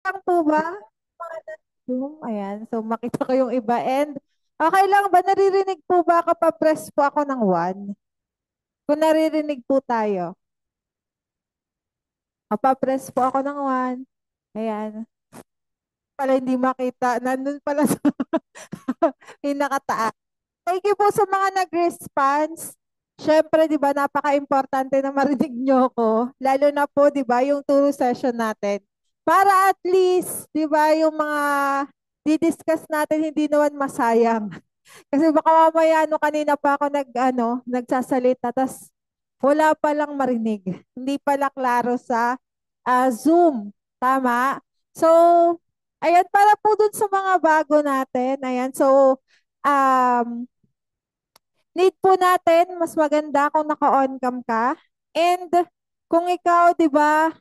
Lang po ba? Mga Zoom, ayan. So, makita ko yung iba. And, okay lang ba? Naririnig po ba kapag press po ako ng one? Kung naririnig po tayo. Kapag press po ako ng one. Ayan. Pala hindi makita. Nandun pala sa pinakataas. Thank you po sa mga nag-response. Siyempre, di ba, napaka-importante na marinig nyo ko. Lalo na po, di ba, yung turo session natin. Para at least, di ba, yung mga didiscuss natin hindi naman masayang. Kasi baka mamaya, kanina pa ako nagsasalita, tas wala palang marinig. Hindi pala klaro sa Zoom. Tama? So, ayan, para po dun sa mga bago natin. Ayan, so, um, need po natin, mas maganda kung naka-on cam ka. And kung ikaw, di ba,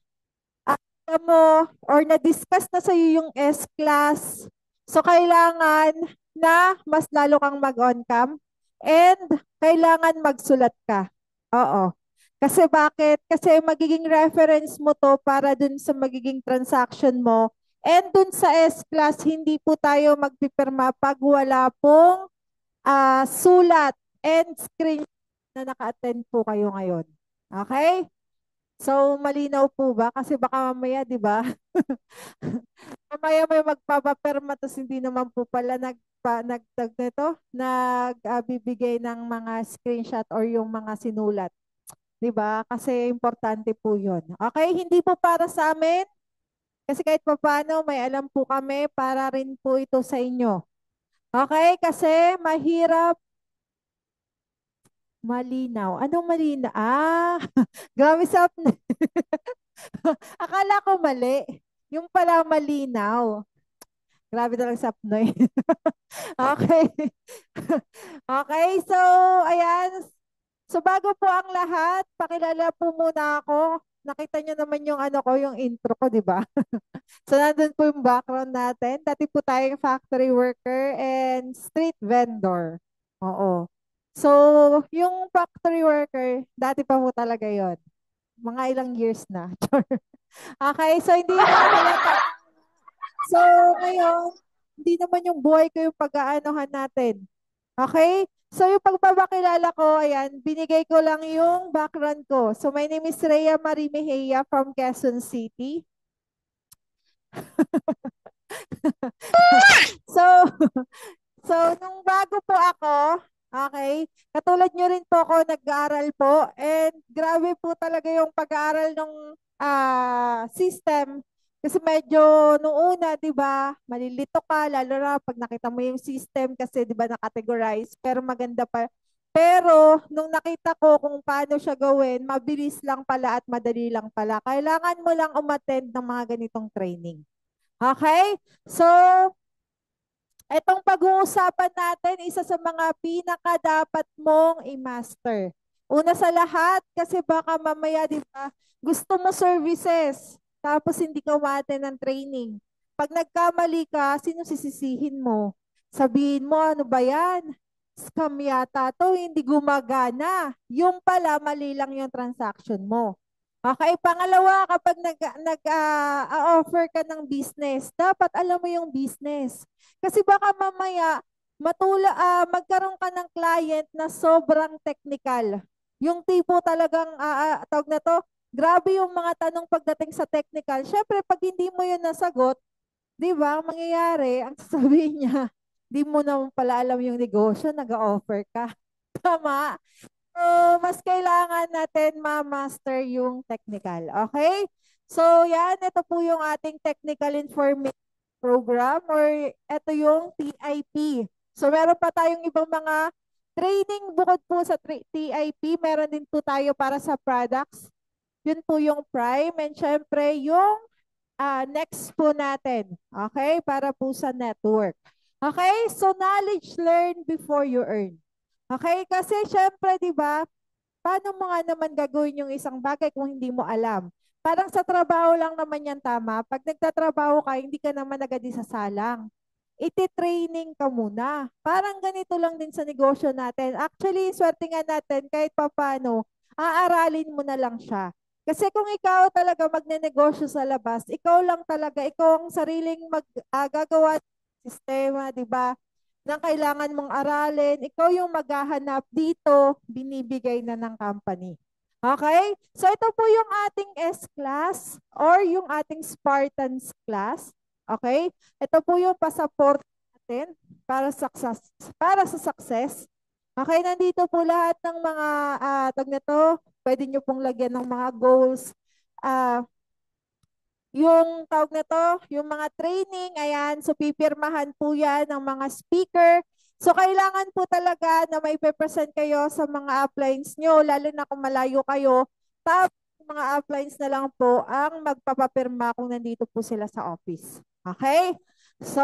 alam mo or na-discuss na sa'yo yung S-class, so kailangan na mas lalo kang mag-on cam and kailangan magsulat ka. Oo. Kasi bakit? Kasi magiging reference mo to para dun sa magiging transaction mo. And dun sa S-class, hindi po tayo magpipirma pag wala pong sulat and screen na naka-attend po kayo ngayon. Okay? So, malinaw po ba? Kasi baka mamaya, di ba? Mamaya may magpapaperma tapos hindi naman po pala nagbibigay ng mga screenshot or yung mga sinulat. Di ba? Kasi importante po yun. Okay? Hindi po para sa amin. Kasi kahit papaano, may alam po kami para rin po ito sa inyo. Okay? Kasi mahirap malinaw. Anong malinaw? Grabe sa akala ko mali. Yung pala malinaw. Grabe talaga sa Pinoy. Okay. Okay, so ayan. So bago po ang lahat, pakilala po muna ako. Nakita niyo naman yung yung intro ko, di ba? So nandun po yung background natin. Dati po tayong factory worker and street vendor. Oo. So, yung factory worker, dati pa po talaga yon. Mga ilang years na. Okay, so hindi na halata. So, ngayon, hindi naman yung buhay ko yung pag-aanohan natin. Okay? So, yung pagpapakilala ko, ayan, binigay ko lang yung background ko. So, my name is Rhea Marie Mejia from Quezon City. So, so, nung bago po ako, okay, katulad nyo rin po ako nag-aaral po and grabe po talaga yung pag-aaral ng system. Kasi medyo nung una, di ba, malilito ka, lalo na pag nakita mo yung system kasi di ba na-categorize, pero maganda pa. Pero nung nakita ko kung paano siya gawin, mabilis lang pala at madali lang pala. Kailangan mo lang umattend ng mga ganitong training. Okay? So, etong pag-uusapan natin, isa sa mga pinaka dapat mong i-master. Una sa lahat, kasi baka mamaya, di ba, gusto mo services, tapos hindi ka umate ng training. Pag nagkamali ka, sino sisisihin mo? Sabihin mo, ano ba yan? Scam yata to, hindi gumagana. Yung pala, mali lang yung transaction mo. Okay, pangalawa, kapag offer ka ng business, dapat alam mo yung business. Kasi baka mamaya magkaroon ka ng client na sobrang technical. Yung tipo talagang tawag na to, grabe yung mga tanong pagdating sa technical. Syempre, pag hindi mo yun nasagot, 'di ba? Ang mangyayari, ang sasabihin niya, di mo naman pala alam yung negosyo, nag-offer ka. Tama? So, mas kailangan natin ma-master yung technical. Okay? So, yan. Ito po yung ating technical information program or ito yung TIP. So, meron pa tayong ibang mga training bukod po sa TIP. Meron din po tayo para sa products. Yun po yung prime. And syempre, yung next po natin. Okay? Para po sa network. Okay? So, knowledge learn before you earn. Okay? Kasi syempre, di ba, paano mo nga naman gagawin yung isang bagay kung hindi mo alam? Parang sa trabaho lang naman yan tama. Pag nagtatrabaho ka, hindi ka naman agad isasalang. Iti-training ka muna. Parang ganito lang din sa negosyo natin. Actually, swerte nga natin kahit papano, aaralin mo na lang siya. Kasi kung ikaw talaga magnenegosyo sa labas, ikaw lang talaga, ikaw ang sariling gagawa ng sistema, di ba? Na kailangan mong aralin, ikaw yung maghahanap dito, binibigay na ng company. Okay? So ito po yung ating S-class or yung ating Spartans class. Okay? Ito po yung passport natin para sa success. Okay, nandito po lahat ng mga tag na to, pwede nyo pong lagyan ng mga goals. Ah, yung tawag na to, yung mga training, ayan, so pipirmahan po yan ng mga speaker. So kailangan po talaga na may present kayo sa mga uplines nyo, lalo na kung malayo kayo. Tapos mga uplines na lang po ang magpapapirma kung nandito po sila sa office. Okay? So,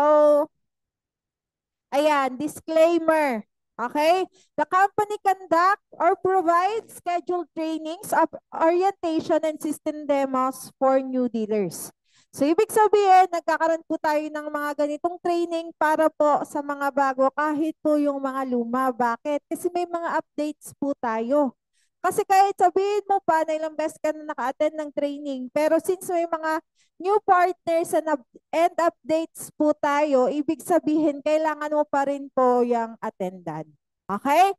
ayan, disclaimer. Okay? The company conduct or provides scheduled trainings of orientation and system demos for new dealers. So, ibig sabihin, nagkakaroon po tayo ng mga ganitong training para po sa mga bago kahit po yung mga luma. Bakit? Kasi may mga updates po tayo. Kasi kahit sabihin mo pa na ilang beses ka na naka-attend ng training, pero since may mga new partners and updates po tayo, ibig sabihin, kailangan mo pa rin po yung attendant. Okay?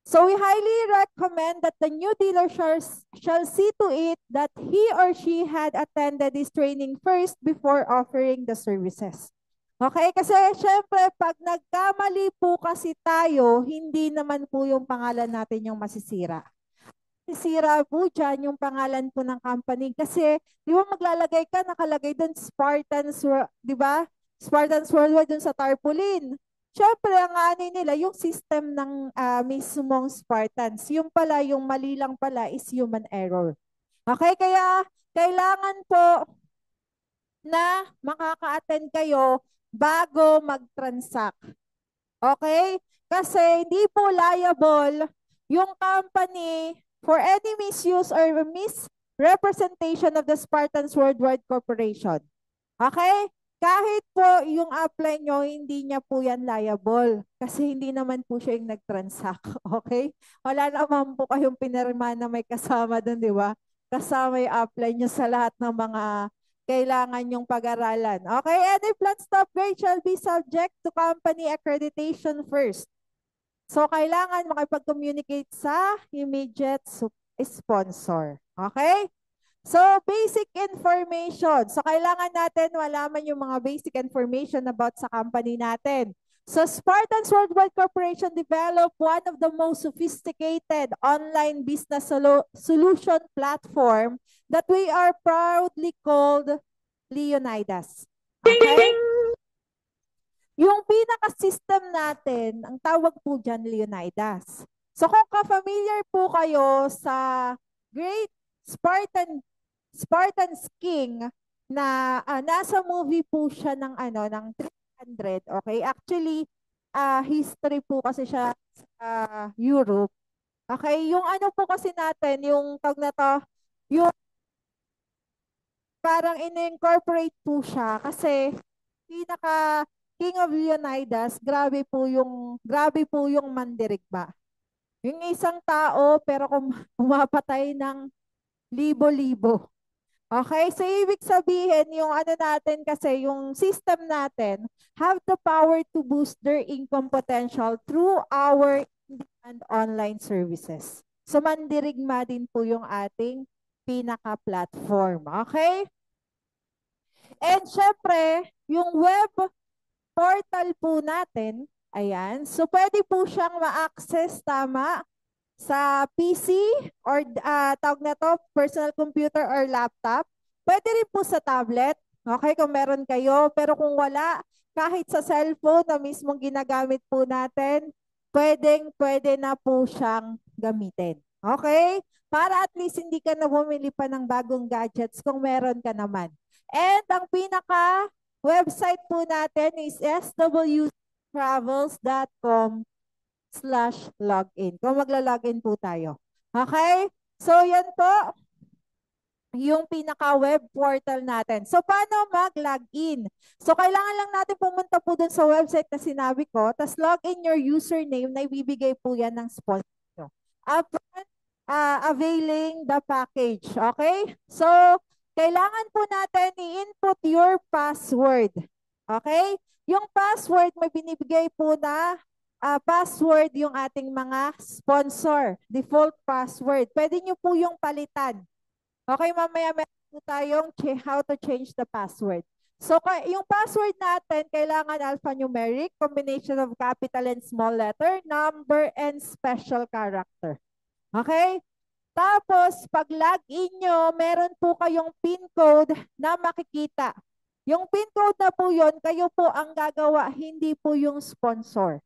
So we highly recommend that the new dealer shall see to it that he or she had attended this training first before offering the services. Okay? Kasi syempre, pag nagkamali po kasi tayo, hindi naman po yung pangalan natin yung masisira. Sisira po dyan yung pangalan po ng company. Kasi, di ba maglalagay ka, nakalagay doon Spartans, di ba? Spartans Worldwide doon sa tarpaulin. Siyempre, ang ano nila, yung system ng mismong Spartans. Yung pala, yung mali lang pala is human error. Okay, kaya kailangan po na makaka-attend kayo bago mag-transact. Okay? Kasi hindi po liable yung company for any misuse or misrepresentation of the Spartans Worldwide Corporation. Okay? Kahit po yung upline nyo, hindi niya po yan liable. Kasi hindi naman po siya yung nag-transact. Okay? Wala naman po kayong pinirma na may kasama doon, di ba? Kasama yung upline nyo sa lahat ng mga kailangan yung pag-aralan. Okay? Any plans to upgrade shall be subject to company accreditation first. So, kailangan makipag-communicate sa immediate sponsor. Okay? So, basic information. So, kailangan natin malaman yung mga basic information about sa company natin. So, Spartans Worldwide Corporation developed one of the most sophisticated online business solution platform that we are proudly called Leonidas. Okay? Yung pinaka-system natin, ang tawag po dyan, Leonidas. So, kung ka-familiar po kayo sa Great Spartan's King na nasa movie po siya ng ng 300, okay? Actually, history po kasi siya sa Europe. Okay, yung ano po kasi natin, yung tag na to, yung parang in-incorporate po siya kasi pinaka King of Leonidas, grabe po yung mandirigma. Yung isang tao pero pumapatay ng libo-libo. Okay, so ibig sabihin, yung ano natin kasi, yung system natin, have the power to boost their income potential through our and online services. So mandirigma din po yung ating pinaka-platform. Okay? And syempre, yung web portal po natin, ayan, so pwede po siyang ma-access, tama, sa PC or tawag na to, personal computer or laptop. Pwede rin po sa tablet, okay, kung meron kayo. Pero kung wala, kahit sa cellphone na mismong ginagamit po natin, pwede na po siyang gamitin. Okay? Para at least hindi ka na bumili pa ng bagong gadgets kung meron ka naman. And ang pinaka website po natin is swtravels.com/login. Kung magla-login po tayo. Okay? So, yan po yung pinaka-web portal natin. So, paano mag-login? So, kailangan lang natin pumunta po dun sa website na sinabi ko, tapos log in your username na ibibigay po yan ng sponsor. Upon availing the package. Okay? So, kailangan po natin i-input your password. Okay? Yung password, may binibigay po na password yung ating mga sponsor. Default password. Pwede nyo po yung palitan. Okay, mamaya meron po tayong how to change the password. So, yung password natin, kailangan alphanumeric, combination of capital and small letter, number, and special character. Okay? Tapos, pag login nyo, meron po kayong PIN code na makikita. Yung PIN code na po yun, kayo po ang gagawa, hindi po yung sponsor.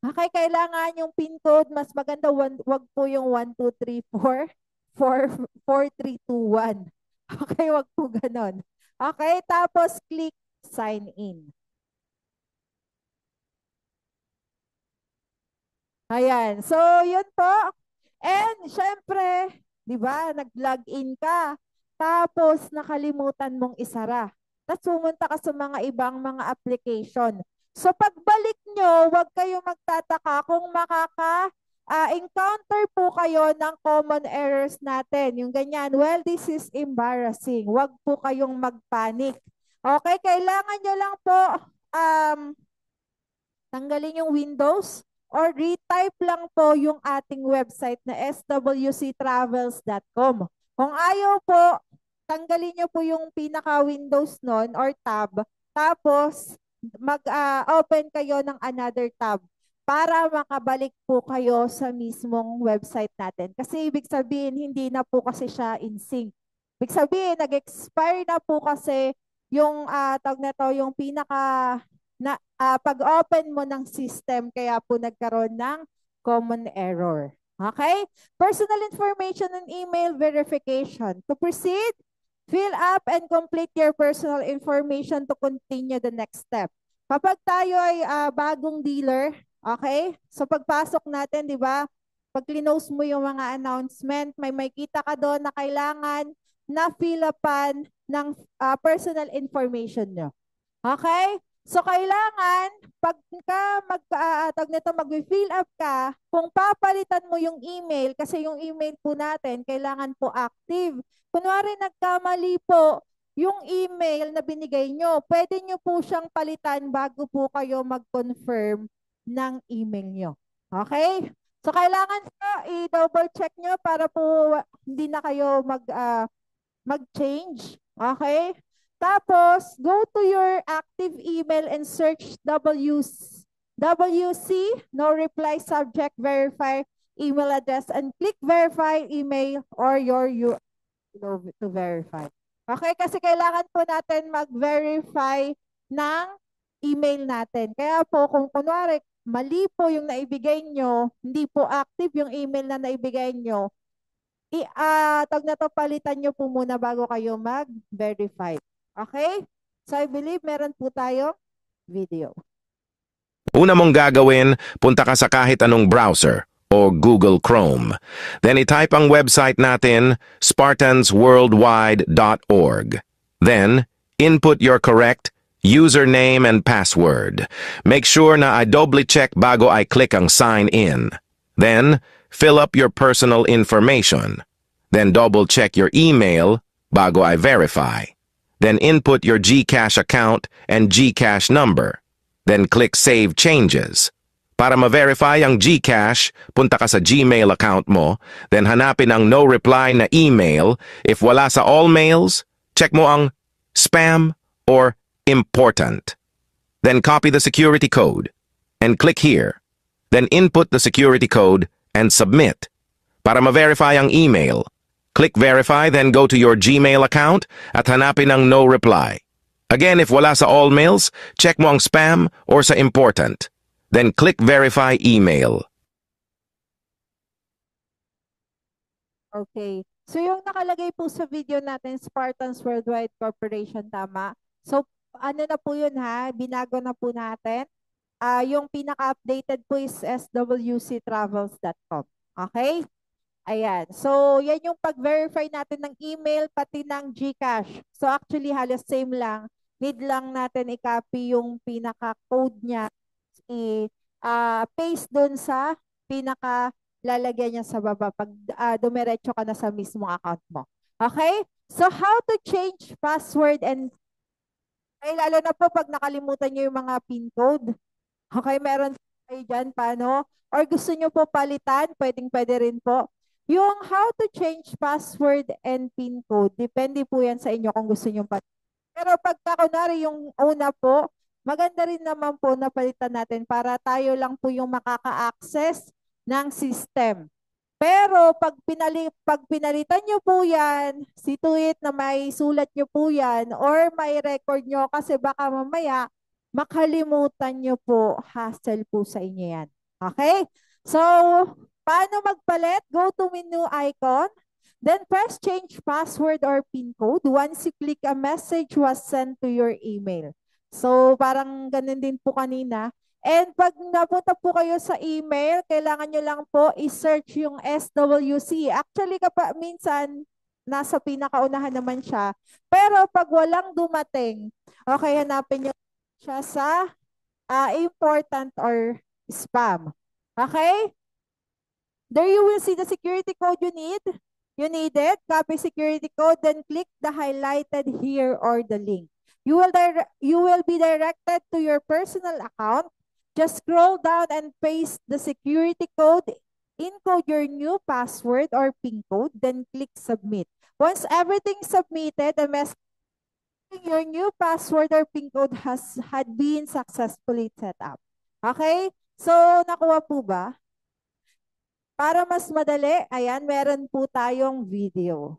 Okay, kailangan yung PIN code, mas maganda, wag po yung 1, 2, 3, 4, 4, 4, 3, 2, 1. Okay, wag po ganon. Okay, tapos click sign in. Ayan, so yun po. And syempre, di ba, nag-login ka, tapos nakalimutan mong isara. Tapos pumunta ka sa mga ibang mga application. So pagbalik nyo, huwag kayong magtataka kung encounter po kayo ng common errors natin. Yung ganyan, well, this is embarrassing. Huwag po kayong magpanic. Okay, kailangan nyo lang po um, tanggalin yung Windows or retype lang po yung ating website na swctravels.com. Kung ayaw po, tanggalin nyo po yung pinaka-Windows nun or tab, tapos mag-open kayo ng another tab para makabalik po kayo sa mismong website natin. Kasi ibig sabihin, hindi na po kasi siya in sync. Ibig sabihin, nag-expire na po kasi yung tawag na to, yung pinaka na pag-open mo ng system, kaya po nagkaroon ng common error. Okay? Personal information and email verification. To proceed, fill up and complete your personal information to continue the next step. Kapag tayo ay bagong dealer, okay? So pagpasok natin, di ba? Pag close mo yung mga announcement, may kita ka doon na kailangan na fill upan ng personal information nyo. Okay? So, kailangan, pagka mag-fill up ka, kung papalitan mo yung email, kasi yung email po natin, kailangan po active. Kunwari, nagkamali po yung email na binigay nyo, pwede nyo po siyang palitan bago po kayo mag-confirm ng email nyo. Okay? So, kailangan po i-double check nyo para po hindi na kayo mag-change. Okay? Tapos, go to your active email and search WC, no reply subject, verify email address, and click verify email or your to verify. Okay, kasi kailangan po natin mag-verify ng email natin. Kaya po, kung kunwari, mali po yung naibigay nyo, hindi po active yung email na naibigay nyo, tag na to, palitan nyo po muna bago kayo mag-verify. Okay? So I believe meron po tayo video. Una mong gagawin, punta ka sa kahit anong browser o Google Chrome. Then itype ang website natin, spartansworldwide.org. Then, input your correct username and password. Make sure na I doubly check bago I click ang sign in. Then, fill up your personal information. Then double check your email bago I verify. Then input your GCash account and GCash number. Then click Save Changes. Para ma-verify ang GCash, punta ka sa Gmail account mo, then hanapin ang no reply na email. If wala sa all mails, check mo ang spam or important. Then copy the security code and click here. Then input the security code and submit. Para ma-verify ang email, click Verify, then go to your Gmail account at hanapin ang no reply. Again, if wala sa all mails, check mo ang spam or sa important. Then click Verify email. Okay. So yung nakalagay po sa video natin, Spartans Worldwide Corporation, tama? So ano na po yun ha? Binago na po natin. Yung pinaka-updated po is swctravels.com. Okay? Ayan. So, yan yung pag-verify natin ng email, pati ng GCash. So, actually, halos same lang. Need lang natin i-copy yung pinaka-code niya. I-paste dun sa pinaka lalagyan niya sa baba pag dumiretso ka na sa mismong account mo. Okay? So how to change password and ay lalo na po pag nakalimutan niyo yung mga PIN code. Okay, meron kayo dyan, paano? Or gusto nyo po palitan, pwede rin po. Yung how to change password and PIN code, depende po yan sa inyo kung gusto nyo palitan. Pero pagka kunwari yung una po, maganda rin naman po na palitan natin para tayo lang po yung makaka-access ng system. Pero pag pinalitan nyo po yan, see to it na may sulat nyo po yan or may record nyo kasi baka mamaya makalimutan nyo po, hassle po sa inyo yan. Okay? So, paano magpalit? Go to menu icon. Then press change password or PIN code. Once you click, a message was sent to your email. So, parang ganun din po kanina. And pag napunta po kayo sa email, kailangan nyo lang po i-search yung SWC. Actually, kapag minsan, nasa pinakaunahan naman siya. Pero pag walang dumating, okay, hanapin nyo siya sa important or spam. Okay? There you will see the security code you need. You need it. Copy security code, then click the highlighted here or the link. You will be directed to your personal account. Just scroll down and paste the security code, encode your new password or PIN code, then click submit. Once everything's submitted, the message your new password or PIN code had been successfully set up. Okay? So, nakuha po ba? Para mas madali, ayan, meron po tayong video.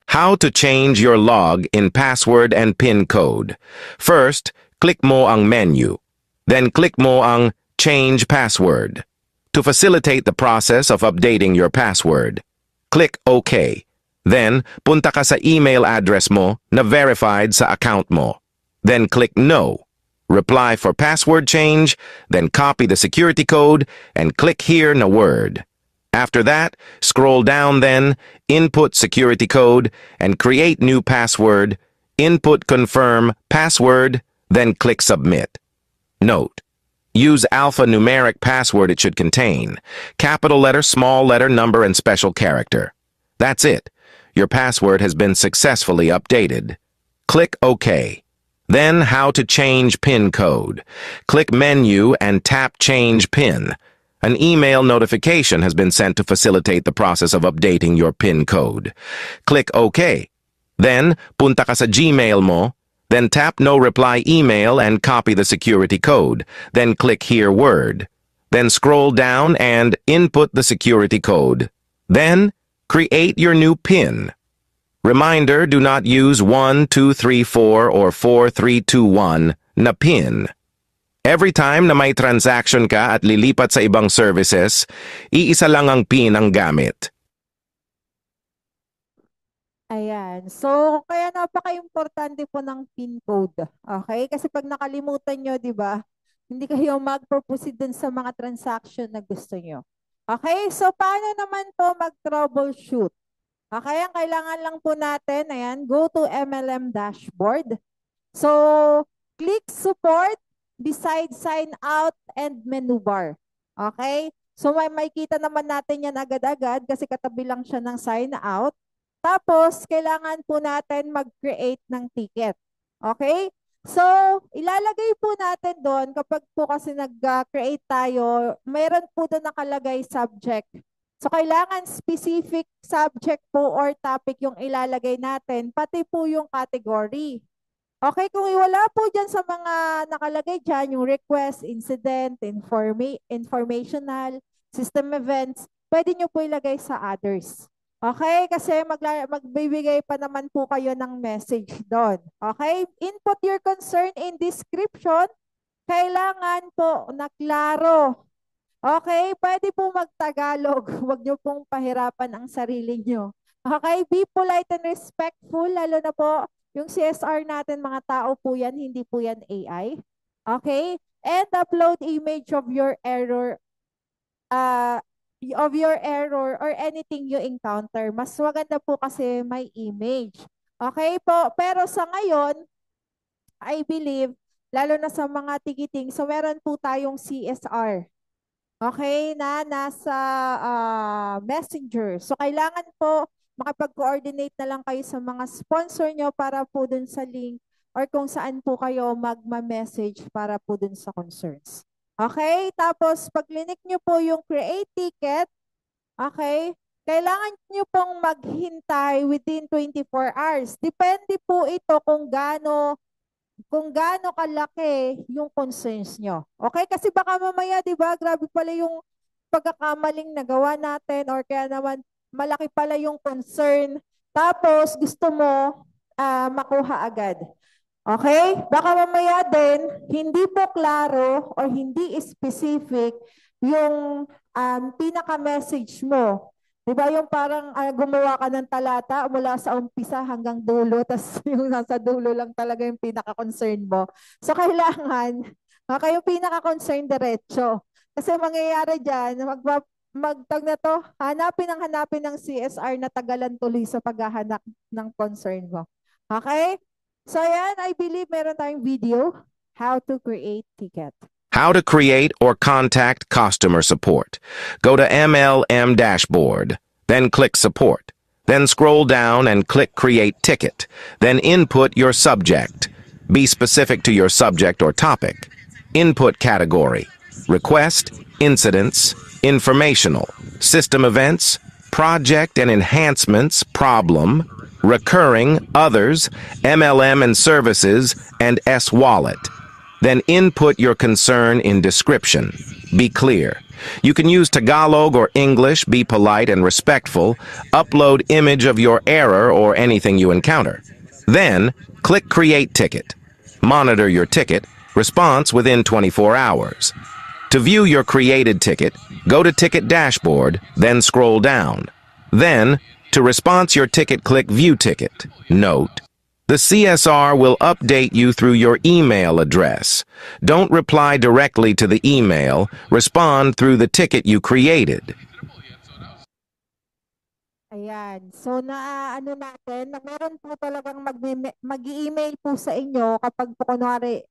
How to change your log in password and PIN code. First, click mo ang menu. Then click mo ang Change Password. To facilitate the process of updating your password, click OK. Then, punta ka sa email address mo na verified sa account mo. Then click No. Reply for password change, then copy the security code and click here na word. After that, scroll down then, input security code, and create new password, input confirm password, then click submit. Note: use alphanumeric password it should contain, capital letter, small letter, number, and special character. That's it. Your password has been successfully updated. Click OK. Then how to change PIN code. Click menu and tap change PIN. An email notification has been sent to facilitate the process of updating your PIN code. Click OK. Then, punta ka sa Gmail mo, then tap no reply email and copy the security code. Then click here word. Then scroll down and input the security code. Then, create your new PIN. Reminder, do not use 1234 or 4321 na PIN. Every time na may transaction ka at lilipat sa ibang services, iisa lang ang PIN ang gamit. Ayan. So, kaya napaka-importante po ng PIN code. Okay? Kasi pag nakalimutan nyo, di ba, hindi kayo mag-proceed dun sa mga transaction na gusto nyo. Okay? So, paano naman po mag-troubleshoot? Okay? Ang kailangan lang po natin, ayan, go to MLM dashboard. So, click support, beside sign out and menu bar. Okay? So, may kita naman natin yan agad-agad kasi katabi lang siya ng sign out. Tapos, kailangan po natin mag-create ng ticket. Okay? So, ilalagay po natin doon kapag po kasi nag-create tayo, mayroon po doon nakalagay subject. So, kailangan specific subject po or topic yung ilalagay natin, pati po yung category. Okay, kung wala po dyan sa mga nakalagay dyan, yung request, incident, informational, system events, pwede nyo po ilagay sa others. Okay, kasi magbibigay pa naman po kayo ng message doon. Okay, input your concern in description. Kailangan po na klaro. Okay, pwede po magtagalog. Huwag nyo pong pahirapan ang sarili nyo. Okay, be polite and respectful, lalo na po yung CSR natin, mga tao po yan, hindi po yan AI. Okay? And upload image of your error or anything you encounter. Mas maganda po kasi may image. Okay po? Pero sa ngayon, I believe, lalo na sa mga ticketing. So meron po tayong CSR. Okay, na nasa Messenger. So kailangan po makapag-coordinate na lang kayo sa mga sponsor nyo para po dun sa link or kung saan po kayo magma-message para po dun sa concerns. Okay, tapos pag clinic nyo po yung create ticket, okay, kailangan nyo pong maghintay within 24 hours. Depende po ito kung gaano kalaki yung concerns nyo. Okay? Kasi baka mamaya, di ba, grabe pala yung pagkakamaling nagawa natin or kaya naman malaki pala yung concern. Tapos gusto mo makuha agad. Okay? Baka mamaya din, hindi po klaro or hindi specific yung pinaka-message mo. Di ba yung parang gumawa ka ng talata mula sa umpisa hanggang dulo, tapos yung nasa dulo lang talaga yung pinaka-concern mo. So kailangan, yung pinaka-concern diretso. Kasi mangyayari dyan, magtag na to, hanapin ng CSR na tagalan tuloy sa paghahanap ng concern mo. Okay? So yan, I believe meron tayong video, how to create ticket. How to create or contact customer support. Go to MLM Dashboard, then click Support. Then scroll down and click Create Ticket. Then input your subject. Be specific to your subject or topic. Input category. Request, incidents, informational, system events, project and enhancements, problem, recurring, others, MLM and services, and S-Wallet. Then input your concern in description. Be clear. You can use Tagalog or English, be polite and respectful, upload image of your error or anything you encounter. Then, click Create Ticket. Monitor your ticket, response within 24 hours. To view your created ticket, go to Ticket Dashboard, then scroll down. Then, to response your ticket, click View Ticket. Note: the CSR will update you through your email address. Don't reply directly to the email. Respond through the ticket you created. Ayan. So ano natin, na meron po talagang mag-email po sa inyo kapag po kunwari,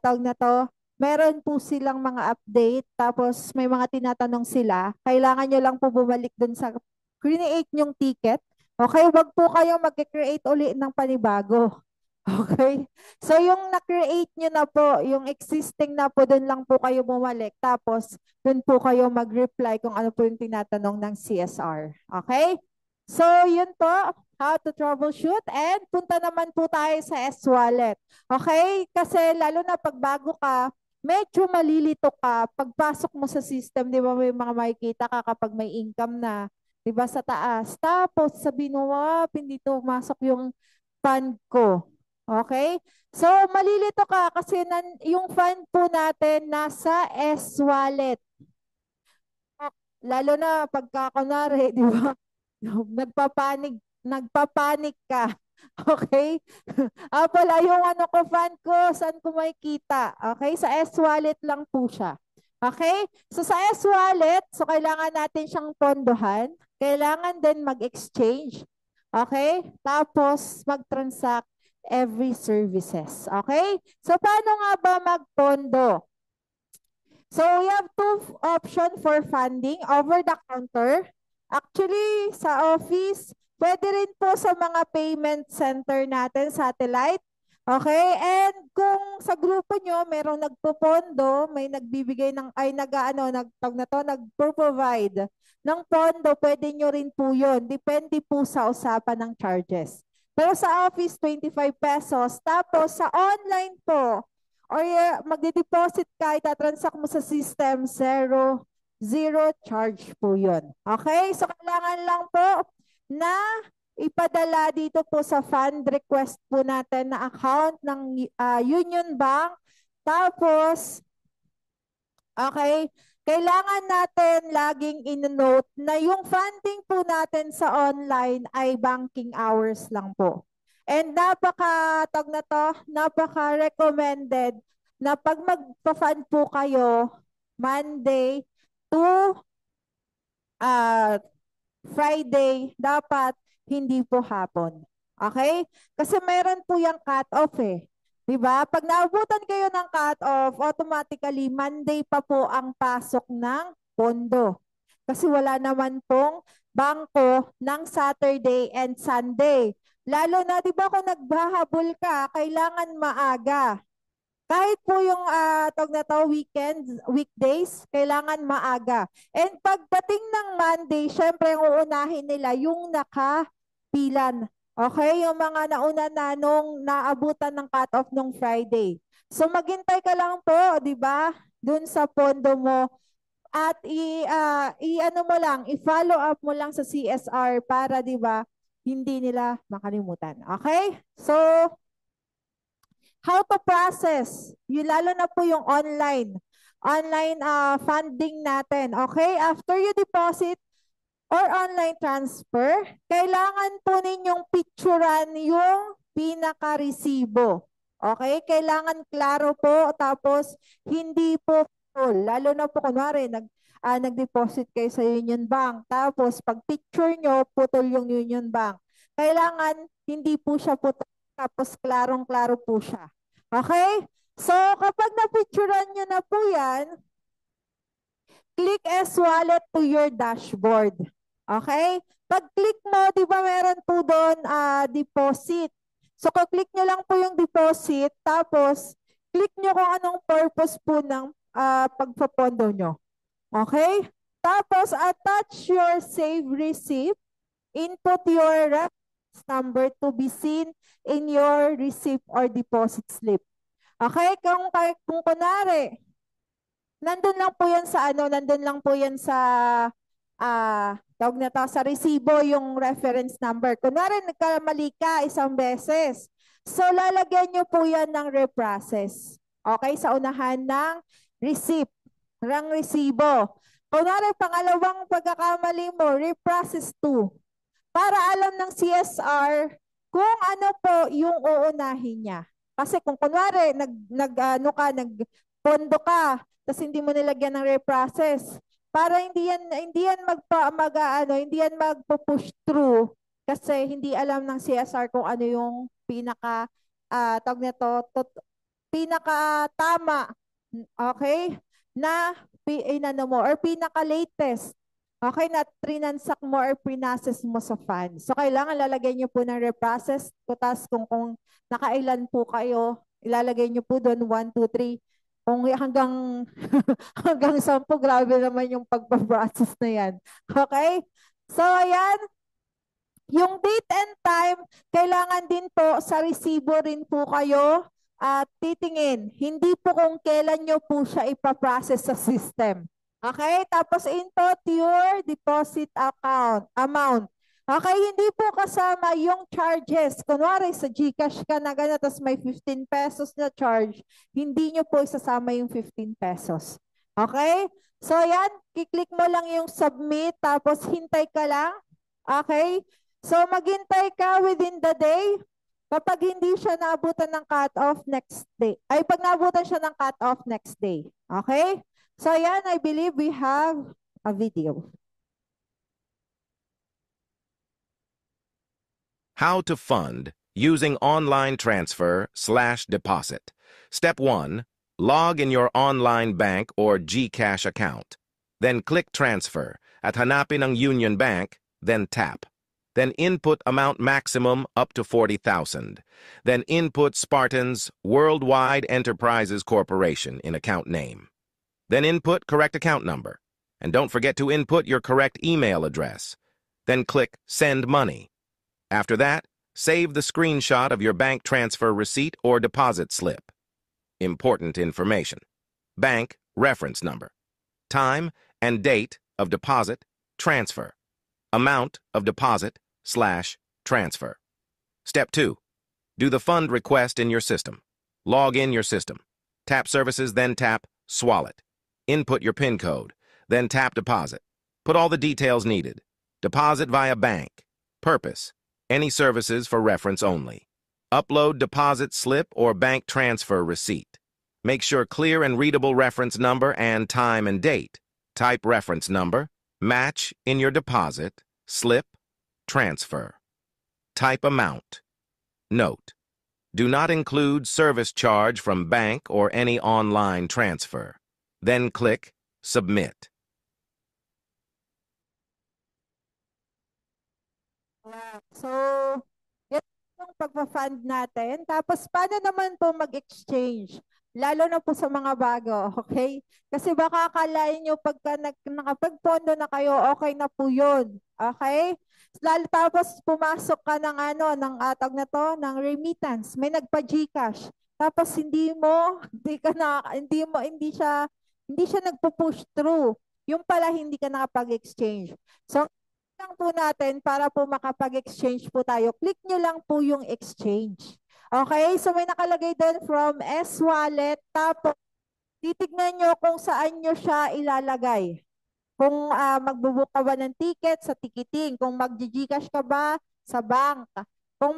tawag na to, meron po silang mga update, tapos may mga tinatanong sila, kailangan nyo lang po bumalik dun sa create nyong ticket. Okay, wag po kayong mag-create uli ng panibago. Okay? So yung na-create nyo na po, yung existing na po, dun lang po kayo bumalik. Tapos, dun po kayo mag-reply kung ano po yung tinatanong ng CSR. Okay? So, yun po, how to troubleshoot. And punta naman po tayo sa S-Wallet. Okay? Kasi lalo na pag bago ka, medyo malilito ka. Pagpasok mo sa system, di ba may mga makikita ka kapag may income na, di ba sa taas. Tapos sabihin mo, hindi to masok yung fund ko. Okay? So, malilito ka kasi yung fund po natin nasa S-Wallet. Lalo na pagka kunwari, di ba? Nagpapanik ka. Okay? Pala yung ano ko, fund ko, saan ko makikita? Okay? Sa S-Wallet lang po siya. Okay? So, sa S-Wallet, so kailangan natin siyang pondohan. Kailangan din mag-exchange. Okay? Tapos, mag-transact every services. Okay? So, paano nga ba magpondo? So, we have two options for funding over the counter. Actually, sa office, pwede rin po sa mga payment center natin, satellite. Okay? And kung sa grupo nyo, merong nagpo-pondo, may nagbibigay ng, ay nagpo-provide ng pondo, pwede nyo rin po yun. Depende po sa usapan ng charges. Pero sa office, 25 pesos. Tapos sa online po, or magde-deposit ka, itatransact mo sa system, zero charge po yun. Okay? So, kailangan lang po na ipadala dito po sa fund request po natin na account ng Union Bank. Tapos, okay, kailangan natin laging in-note na yung funding po natin sa online ay banking hours lang po. And napaka-recommended na pag magpa-fund po kayo, Monday to Friday, dapat hindi po hapon. Okay? Kasi meron po yung cut-off eh. Diba? Pag naabutan kayo ng cut-off, automatically Monday pa po ang pasok ng pondo. Kasi wala naman pong bangko ng Saturday and Sunday. Lalo na, di ba, kung nagbahabol ka, kailangan maaga. Kahit po yung tawag na to, weekdays, kailangan maaga. And pagdating ng Monday, syempre ang uunahin nila yung nakapilan. Okay? Yung mga nauna na nung naabutan ng cut-off nung Friday. So maghintay ka lang po, di ba? Dun sa pondo mo at i-ano mo lang, i-follow up mo lang sa CSR para, di ba, hindi nila makalimutan. Okay? So, how to process? Yung lalo na po yung online funding natin. Okay? After you deposit or online transfer, kailangan po ninyong picturean yung pinaka-resibo. Okay? Kailangan klaro po, tapos hindi po full. Lalo na po, kunwari, nag-deposit kayo sa Union Bank. Tapos, pag picture nyo, putol yung Union Bank. Kailangan hindi po siya putol, tapos klarong-klaro po siya. Okay? So, kapag na-picturean nyo na po yan, click S-Wallet to your dashboard. Okay? Pag-click mo, di ba meron po doon deposit. So, click nyo lang po yung deposit, tapos click nyo kung anong purpose po ng pagpapondo nyo. Okay? Tapos, attach your save receipt. Input your reference number to be seen in your receipt or deposit slip. Okay? Kung kunwari, nandun lang po yan sa nandun lang po yan sa tawag na to, sa resibo yung reference number. Kunwari nagkamali ka isang beses. So lalagyan nyo po yan ng reprocess. Okay, sa unahan ng receipt, ng resibo. Kunwari pangalawang pagkakamali mo, reprocess 2. Para alam ng CSR kung ano po yung uunahin niya. Kasi kung kunwari nagpondo ka, tapos hindi mo nilagyan ng reprocess, para hindi yan hindi yan magpo-push through kasi hindi alam ng CSR kung ano yung pinaka tawag nito, pinaka tama, okay, na inano mo or pinaka latest. Okay, na trinansak mo or pinases mo sa fund. So, kailangan lalagay nyo po ng reprocess. Tapos kung nakailan po kayo, ilalagay nyo po doon 1, 2, 3. Kung hanggang, hanggang 10, grabe naman yung pagpa-process na yan. Okay? So, ayan. Yung date and time, kailangan din po sa resibo rin po kayo at titingin. Hindi po kung kailan nyo po siya ipaprocess sa system. Okay? Tapos input your deposit amount. Okay? Hindi po kasama yung charges. Kunwari sa GCash ka na gano'n, tapos may 15 pesos na charge, hindi nyo po isasama yung 15 pesos. Okay? So yan, kiklik mo lang yung submit, tapos hintay ka lang. Okay? So maghintay ka within the day. Kapag hindi siya naabutan ng cut-off next day, ay pag naabutan siya ng cut-off next day. Okay? So yan, I believe we have a video. How to fund using online transfer/deposit. Step 1. Log in your online bank or GCash account. Then click Transfer at hanapin ang Union Bank, then tap. Then input amount maximum up to 40,000. Then input Spartans Worldwide Enterprises Corporation in account name. Then input correct account number. And don't forget to input your correct email address. Then click Send Money. After that, save the screenshot of your bank transfer receipt or deposit slip. Important information. Bank reference number. Time and date of deposit, transfer. Amount of deposit/transfer. Step 2. Do the fund request in your system. Log in your system. Tap Services, then tap Swallet. Input your PIN code, then tap Deposit. Put all the details needed. Deposit via bank. Purpose. Any services for reference only. Upload deposit slip or bank transfer receipt. Make sure clear and readable reference number and time and date. Type reference number. Match in your deposit, slip, transfer. Type amount. Note: Do not include service charge from bank or any online transfer. Then click Submit. So, yan yung pagpa-fund natin. Tapos, paano naman po mag-exchange? Lalo na po sa mga bago, okay? Kasi baka akalain nyo pagka nakapagpondo na kayo, okay na po yun. Okay? Lalo tapos pumasok ka ng ng atag na to, ng remittance. May nagpa-GCash. Tapos hindi siya nagpo-push through. Yung pala hindi ka nakapag-exchange. So, lang po natin para po makapag-exchange po tayo. Click nyo lang po yung exchange. Okay? So may nakalagay doon from S-Wallet. Tapos titignan nyo kung saan nyo siya ilalagay. Kung magbubook ka ba ng ticket sa ticketing. Kung mag-GCash ka ba sa bank. Kung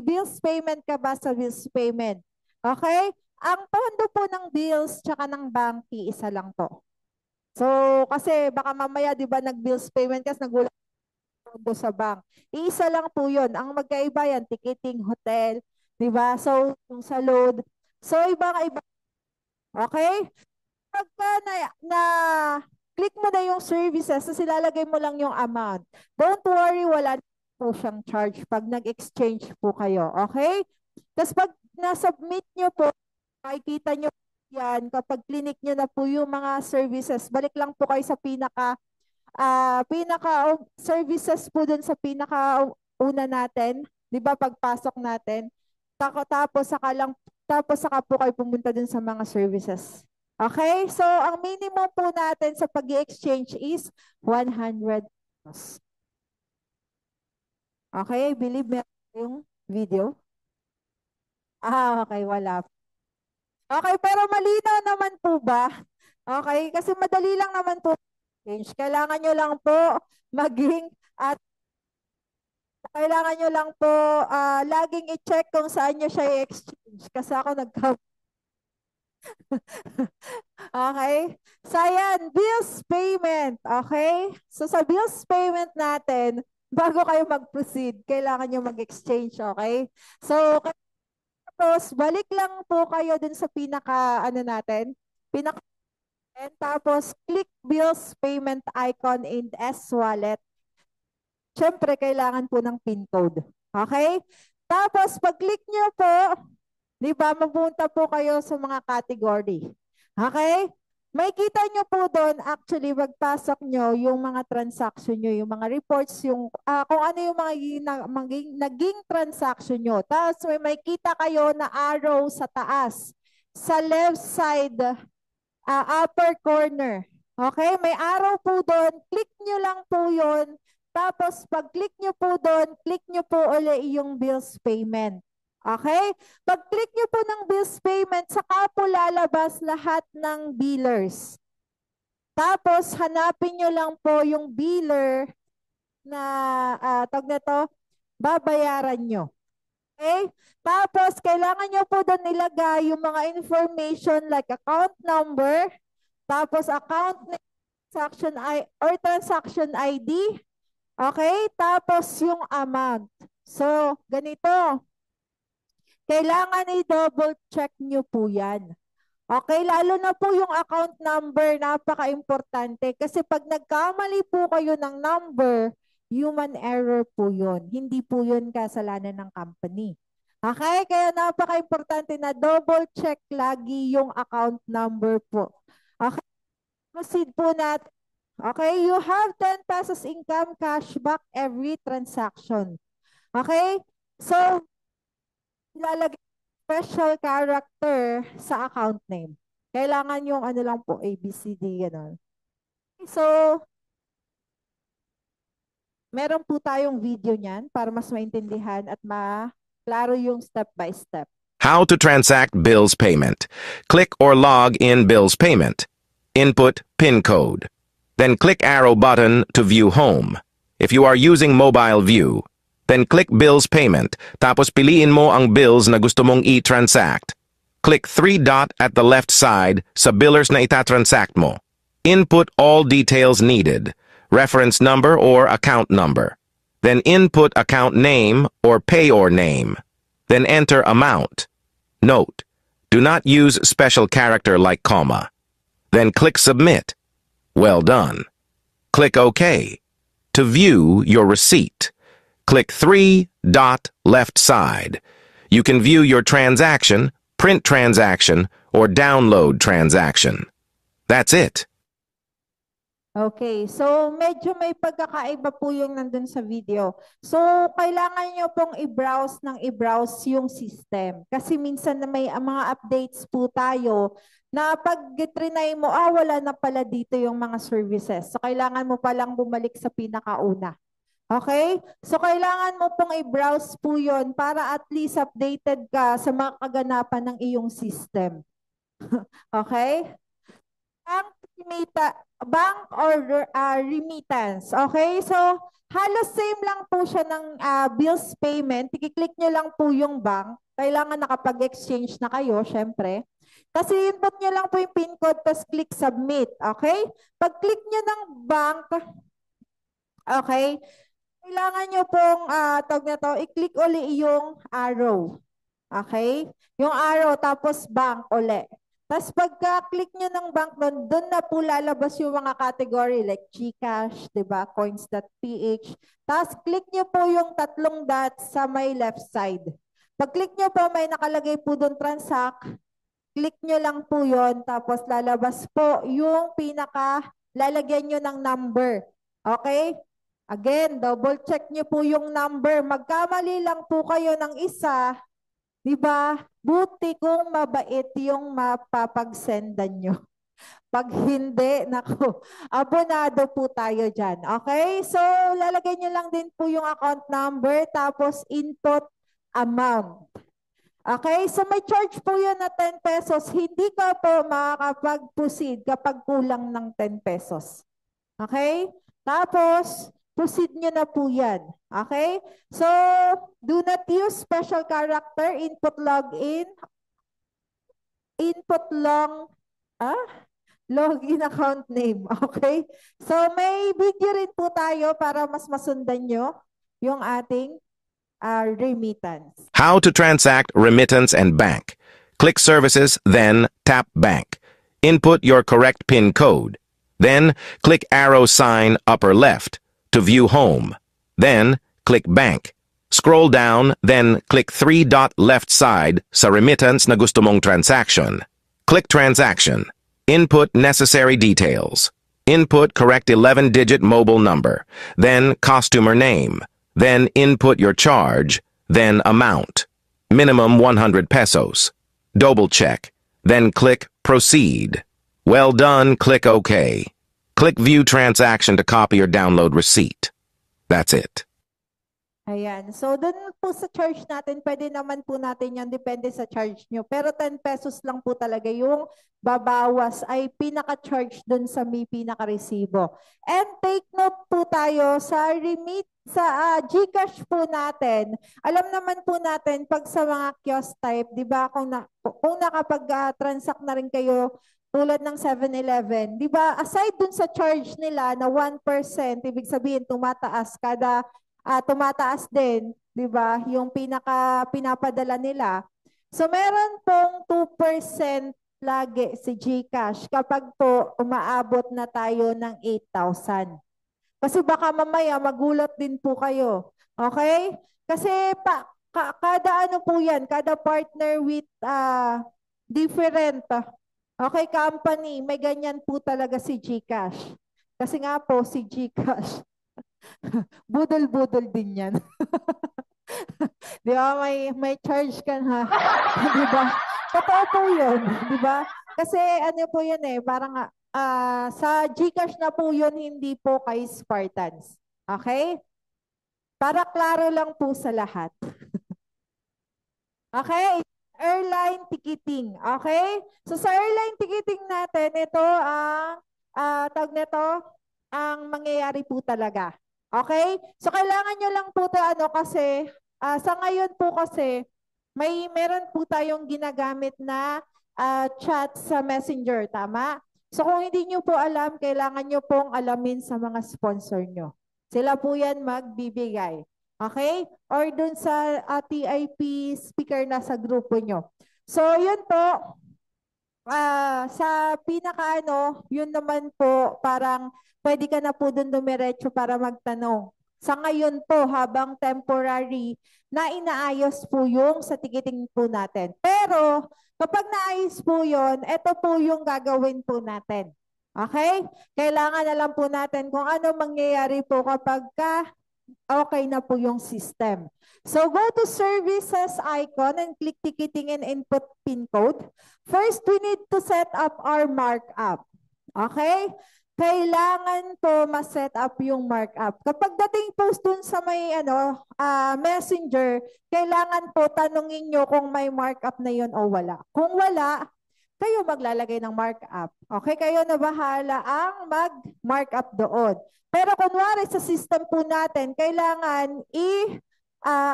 bills payment ka ba sa bills payment. Okay? Ang pondo po ng bills tsaka ng bank, isa lang to. So, kasi baka mamaya, di ba, nag-bills payment kasi nagulat sa bank. Iisa lang po yun. Ang magkaiba yan, ticketing, hotel, di ba? So, yung sa load. So, iba. Okay? Pagka click mo na yung services, so ilalagay mo lang yung amount. Don't worry, wala po siyang charge pag nag-exchange po kayo. Okay? Tapos pag na-submit nyo po, makikita nyo yan, kapag clinic nyo na po yung mga services, balik lang po kayo sa pinaka services po dun sa pinaka una natin, 'di ba, pagpasok natin. Tapos saka po kayo pumunta dun sa mga services. Okay? So ang minimum po natin sa pag-exchange is 100 pesos. Okay, I believe meron yung video. Okay, wala. Okay, pero malinaw naman po ba? Okay, kasi madali lang naman po change. Kailangan nyo lang po maging at kailangan nyo lang po laging i-check kung saan nyo siya i-exchange. Kasi ako Okay? So yan, bills payment. Okay? So sa bills payment natin, bago kayo mag-proceed, kailangan nyo mag-exchange. Okay? So, tapos, balik lang po kayo dun sa tapos, click bills payment icon in S-Wallet. Siyempre, kailangan po ng PIN code. Okay? Tapos, pag-click nyo po, di ba, mapunta po kayo sa mga category. Okay? May kita nyo po doon, actually, pagpasok nyo, yung mga transaction nyo, yung mga reports, kung ano yung mga naging transaction nyo. Tapos may kita kayo na arrow sa taas. Sa left side, upper corner. Okay? May arrow po doon. Click nyo lang po yun. Tapos pag-click nyo po doon, click nyo po ulit yung bills payment. Okay? Pag-click nyo po ng bills payment, saka po lalabas lahat ng billers. Tapos, hanapin nyo lang po yung biller na, babayaran nyo. Okay? Tapos, kailangan nyo po doon nilagay yung mga information like account number, tapos transaction ID, okay? Tapos, yung amount. So, ganito. Kailangan i-double check nyo po yan. Okay, lalo na po yung account number, napaka-importante. Kasi pag nagkamali po kayo ng number, human error po yun. Hindi po yun kasalanan ng company. Okay, kaya napaka-importante na double check lagi yung account number po. Okay, proceed po natin. Okay, you have 10 pesos income cashback every transaction. Okay, so ilalagay special character sa account name. Kailangan yung lang po, ABCD, gano'n. So, meron po tayong video niyan para mas maintindihan at klaro yung step by step. How to transact bills payment. Click or log in bills payment. Input PIN code. Then click arrow button to view home. If you are using mobile view, then click Bills Payment, tapos piliin mo ang bills na gusto mong i-transact. Click 3 dot at the left side sa billers na itatransact mo. Input all details needed, reference number or account number. Then input account name or payor name. Then enter amount. Note, do not use special character like comma. Then click Submit. Well done. Click OK. To view your receipt, click 3-dot left side. You can view your transaction, print transaction, or download transaction. That's it. Okay, so medyo may pagkakaiba po yung nandun sa video. So, kailangan nyo pong i-browse yung system. Kasi minsan na may mga updates po tayo na pag trinay mo, wala na pala dito yung mga services. So, kailangan mo palang bumalik sa pinakauna. Okay? So, kailangan mo pong i-browse po yun para at least updated ka sa mga kaganapan ng iyong system. Okay? Bank or remittance. Okay? So, halos same lang po siya ng bills payment. I-click nyo lang po yung bank. Kailangan nakapag-exchange na kayo, syempre. Kasi input nyo lang po yung PIN code, tapos click submit. Okay? Pag-click nyo ng bank, okay, kailangan nyo pong, i-click uli yung arrow. Okay? Yung arrow, tapos bank uli. Tapos pagka-click nyo ng bank doon na po lalabas yung mga category like GCash, diba? Coins.ph. Tapos click nyo po yung 3 dots sa may left side. Pag-click nyo po, may nakalagay po doon transact. Click nyo lang po yon, tapos lalabas po yung lalagyan nyo ng number. Okay? Again, double check nyo po yung number. Magkamali lang po kayo ng isa, diba? Buti kung mabait yung mapapagsendan nyo. Pag hindi, naku, abonado po tayo dyan. Okay? So, lalagay nyo lang din po yung account number, tapos input amount. Okay? So, may charge po yun na 10 pesos. Hindi ka po makakapag-proceed kapag kulang ng 10 pesos. Okay? Tapos, proceed nyo na po yan. Okay? So, do not use special character, input login, login account name. Okay? So, may video rin po tayo para mas masundan nyo yung ating remittance. How to transact remittance and bank. Click Services, then tap Bank. Input your correct PIN code. Then, click arrow sign upper left to view home. Then, click Bank. Scroll down, then click 3-dot left side sa remittance na gusto mong transaction. Click Transaction. Input necessary details. Input correct 11-digit mobile number. Then, customer name. Then, input your charge. Then, amount. Minimum 100 pesos. Double check. Then, click Proceed. Well done, click OK. Click View Transaction to copy or download receipt. That's it. Ayan. So, dun po sa charge natin, pwede naman po natin yan, depende sa charge nyo. Pero 10 pesos lang po talaga yung babawas ay pinaka-charge dun sa may pinaka-resibo. And take note po tayo sa GCash po natin. Alam naman po natin, pag sa mga kiosk type, di ba, kung nakapag-transact na rin kayo, tulad ng 7-Eleven, di ba, aside dun sa charge nila na 1%, ibig sabihin tumataas din, di ba, yung pinapadala nila. So, meron pong 2% lagi si GCash kapag po umaabot na tayo ng 8,000. Kasi baka mamaya magulat din po kayo. Okay? Kasi kada ano po yan, kada partner with different company, may ganyan po talaga si GCash. Kasi nga po si GCash, budol-budol din yan. Di ba? May charge ka na. Di ba? Totoo po yun. Di ba? Kasi ano po yun parang sa GCash na po yun, hindi po kay Spartans. Okay? Para klaro lang po sa lahat. Okay? Airline ticketing. Okay? So sa airline ticketing natin, ito ang tawag nito, ang mangyayari po talaga. Okay? So kailangan nyo lang po kasi sa ngayon po kasi meron po tayong ginagamit na chat sa Messenger, tama? So kung hindi nyo po alam, kailangan nyo pong alamin sa mga sponsor nyo. Sila po yan magbibigay. Okay? Or dun sa TIP speaker na sa grupo nyo. So, yun po. Sa pinakaano, yun naman po, parang pwede ka na po dun dumiretso para magtanong. Sa ngayon po, habang temporary, na inaayos po yung sa ticketing po natin. Pero, kapag naayos po yun, ito po yung gagawin po natin. Okay? Kailangan na lang po natin kung ano mangyayari po kapag okay na po yung system. So go to services icon and click ticketing and input PIN code. First, we need to set up our markup. Okay? Kailangan po ma-set up yung markup. Kapag dating post dun sa may messenger, kailangan po tanungin nyo kung may markup na yun o wala. Kung wala, kayo maglalagay ng markup. Okay? Kayo na bahala ang mag-markup doon. Pero kunwari sa system po natin, kailangan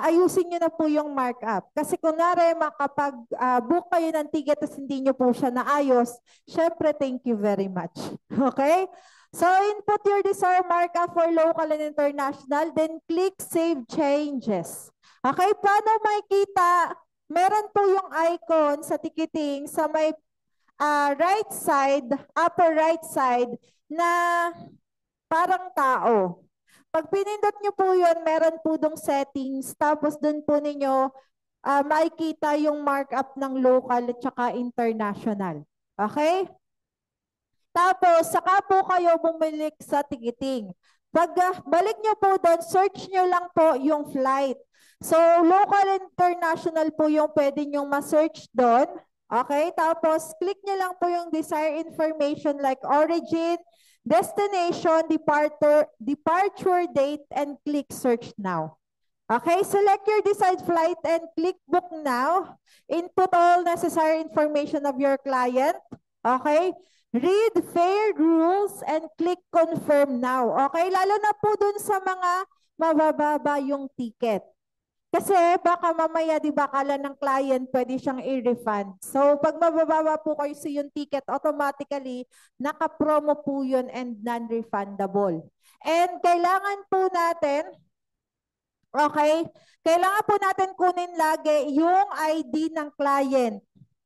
ayusin nyo na po yung markup. Kasi kunwari makapag-book kayo ng ticket at hindi nyo po siya naayos, syempre thank you very much. Okay? So input your desired markup for local and international, then click Save Changes. Okay? Paano makikita? Meron po yung icon sa ticketing sa may right side, upper right side na parang tao. Pag pinindot nyo po yun, meron po dong settings. Tapos dun po ninyo makikita yung markup ng local at saka international. Okay? Tapos, saka po kayo bumalik sa ticketing. Pag balik nyo po doon, search nyo lang po yung flight. So, local and international po yung pwede nyong ma-search doon. Okay? Tapos, click nyo lang po yung desired information like origin, destination, departure date, and click search now. Okay, select your desired flight and click book now. Input all necessary information of your client. Okay, read fare rules and click confirm now. Okay, lalo na po dun sa mga mabababa yung ticket. Kasi baka mamaya, di ba, kala ng client pwede siyang i-refund. So, pag mabababa po kayo sa yung ticket, automatically, naka-promo po yun and non-refundable. And kailangan po natin, okay, kailangan po natin kunin lagi yung ID ng client.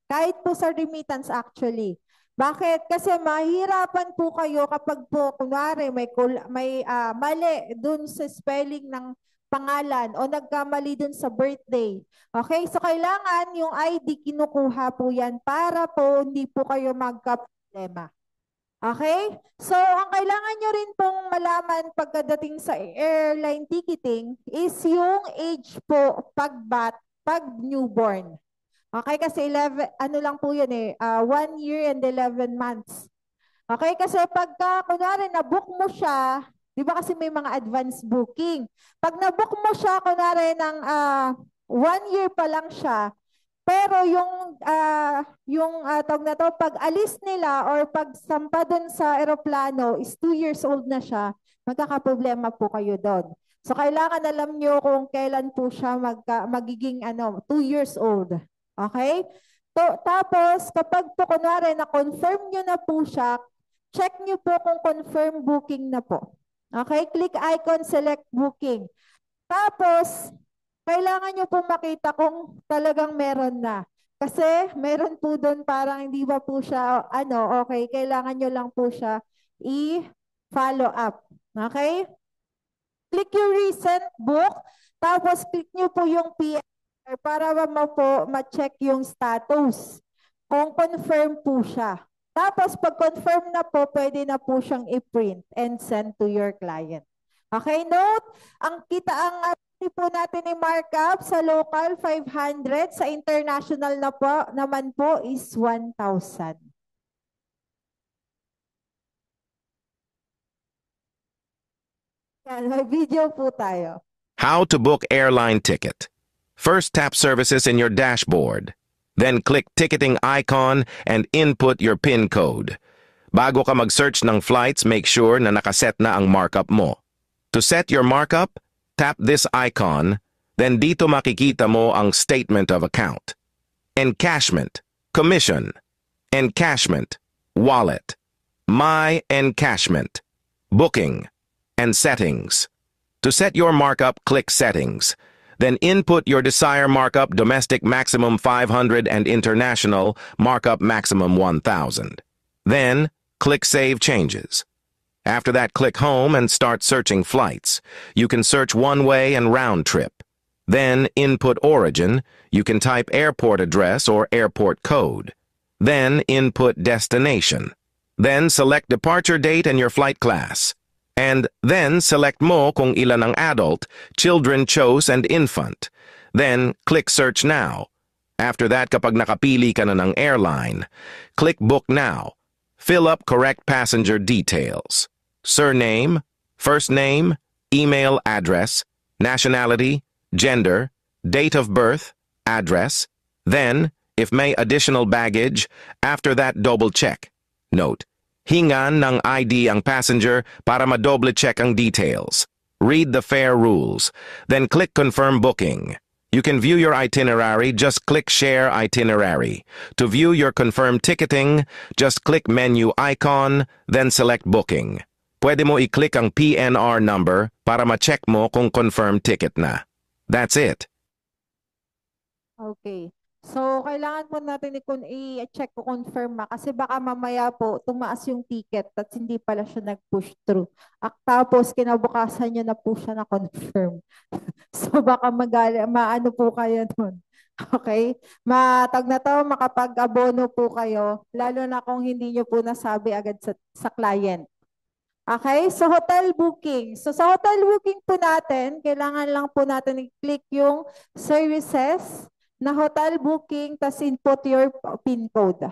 Kahit po sa remittance actually. Bakit? Kasi mahirapan po kayo kapag po, kunwari, may mali dun sa spelling ng pangalan o nagkamali dun sa birthday. Okay? So, kailangan yung ID kinukuha po yan para po hindi po kayo magka-problema. Okay? So, ang kailangan nyo rin pong malaman pagkadating sa airline ticketing is yung age po pag newborn. Okay? Kasi 11, ano lang po yun 1 year and 11 months. Okay? Kasi pagka, kunwari, na-book mo siya, di ba kasi may mga advance booking. Pag na-book mo siya, kunwari, ng 1 year pa lang siya, pero yung tawag na to, pag alis nila or pag sampa dun sa eroplano is 2 years old na siya, magkakaproblema po kayo doon. So, kailangan alam nyo kung kailan po siya magiging 2 years old. Okay? Tapos, kapag po kunwari na-confirm nyo na po siya, check nyo po kung confirm booking na po. Okay? Click icon, select booking. Tapos, kailangan nyo po makita kung talagang meron na. Kasi meron po doon parang hindi ba po siya, okay, kailangan nyo lang po siya i-follow up. Okay? Click yung recent book, tapos click nyo po yung PR para ma-check yung status. Kung confirm po siya. Tapos pag confirm na po, pwede na po siyang i-print and send to your client. Okay, note, ang po natin ni markup sa local 500, sa international na po naman po is 1,000. Yan, may video po tayo. How to book airline ticket. First, tap services in your dashboard. Then click ticketing icon and input your PIN code. Bago ka mag-search ng flights, make sure na nakaset na ang markup mo. To set your markup, tap this icon, then dito makikita mo ang statement of account. Encashment, commission, encashment, wallet, my encashment, booking, and settings. To set your markup, click Settings. Then input your desired markup, domestic maximum 500 and international markup maximum 1000. Then, click Save Changes. After that, click Home and start searching flights. You can search one-way and round trip. Then, input origin. You can type airport address or airport code. Then, input destination. Then, select departure date and your flight class. And then, select mo kung ilan ang adult, children chose, and infant. Then, click Search Now. After that, kapag nakapili ka na ng airline, click Book Now. Fill up correct passenger details. Surname, first name, email address, nationality, gender, date of birth, address. Then, if may additional baggage, after that double check. Note, hingan ng ID ang passenger para madoble check ang details. Read the fare rules. Then click Confirm Booking. You can view your itinerary, just click Share Itinerary. To view your confirmed ticketing, just click Menu icon, then select Booking. Pwede mo i-click ang PNR number para ma-check mo kung confirmed ticket na. That's it. Okay. So, kailangan po natin i-check ko confirm kasi baka mamaya po tumaas yung ticket at hindi pala siya nag-push through. Tapos, kinabukasan niya na po siya na-confirm. So, baka maano po kayo nun. Okay? Matag na to, makapag-abono po kayo, lalo na kung hindi nyo po nasabi agad sa client. Okay? So, hotel booking. So, sa hotel booking po natin, kailangan lang po natin i-click yung services na hotel booking, tas input your PIN code.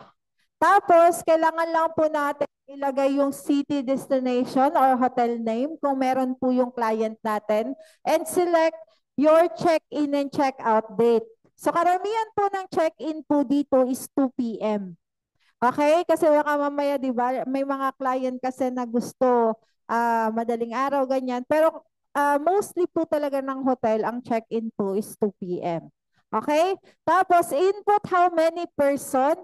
Tapos, kailangan lang po natin ilagay yung city destination or hotel name kung meron po yung client natin and select your check-in and check-out date. So, karamihan po ng check-in po dito is 2 p.m. Okay? Kasi baka mamaya, di ba, may mga client kasi na gusto madaling araw, ganyan. Pero mostly po talaga ng hotel, ang check-in po is 2 p.m. Okay? Tapos, input how many person.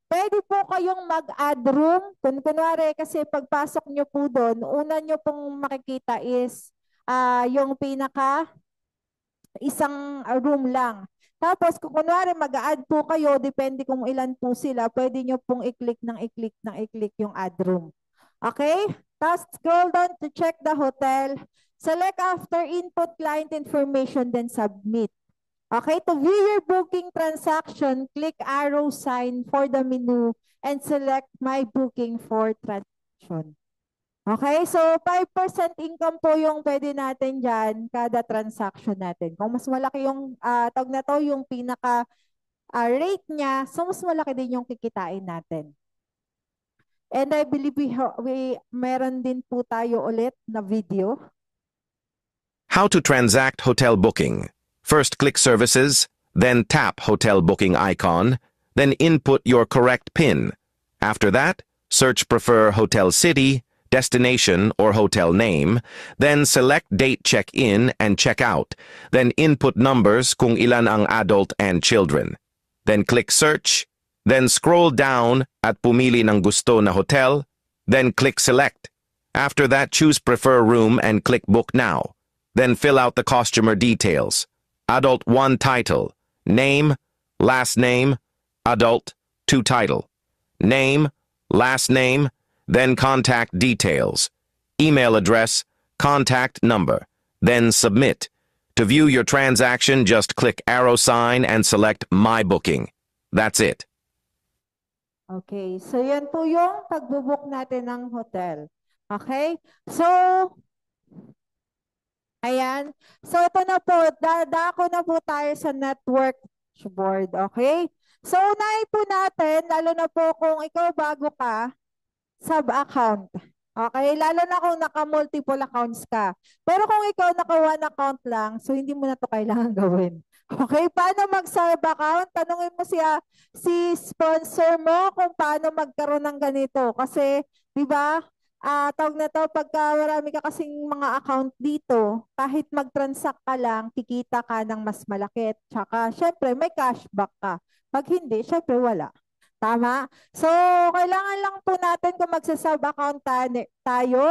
Pwede po kayong mag-add room. Kunwari, kasi pagpasok nyo po doon, una nyo pong makikita is yung pinaka isang room lang. Tapos, kung kunwari mag-add po kayo, depende kung ilan po sila, pwede nyo pong i-click yung add room. Okay? Tapos, scroll down to check the hotel. Select after input client information, then submit. Okay, to view your booking transaction, click arrow sign for the menu and select my booking for transaction. Okay, so 5% income po yung pwede natin dyan kada transaction natin. Kung mas malaki yung tawag na to, yung pinaka rate niya, so mas malaki din yung kikitain natin. And I believe we meron din po tayo ulit na video. How to transact hotel booking. First, click Services, then tap Hotel Booking icon, then input your correct PIN. After that, search Prefer Hotel City, Destination, or Hotel Name, then select Date Check-in and Check-out, then input numbers kung ilan ang adult and children. Then click Search, then scroll down at pumili ng gusto na hotel, then click Select. After that, choose Prefer Room and click Book Now. Then fill out the customer details. Adult 1 title, name, last name, adult 2 title, name, last name, then contact details, email address, contact number, then submit. To view your transaction, just click arrow sign and select My Booking. That's it. Okay, so yan po yung pagbubook natin ng hotel. Okay, so ayan. So, ito na po. Dadako na po tayo sa network dashboard. Okay? So, unahin po natin, lalo na po kung ikaw bago ka, sub-account. Okay? Lalo na kung naka-multiple accounts ka. Pero kung ikaw naka-one account lang, so hindi mo na to kailangan gawin. Okay? Paano mag-sub-account? Tanungin mo si sponsor mo kung paano magkaroon ng ganito. Kasi, di ba, tawag na to, pagka marami ka kasing mga account dito, kahit mag-transact ka lang, kikita ka ng mas malaki. Tsaka, syempre, may cashback ka. Pag hindi, syempre, wala. Tama? So, kailangan lang po natin kung magsa-sub account tayo,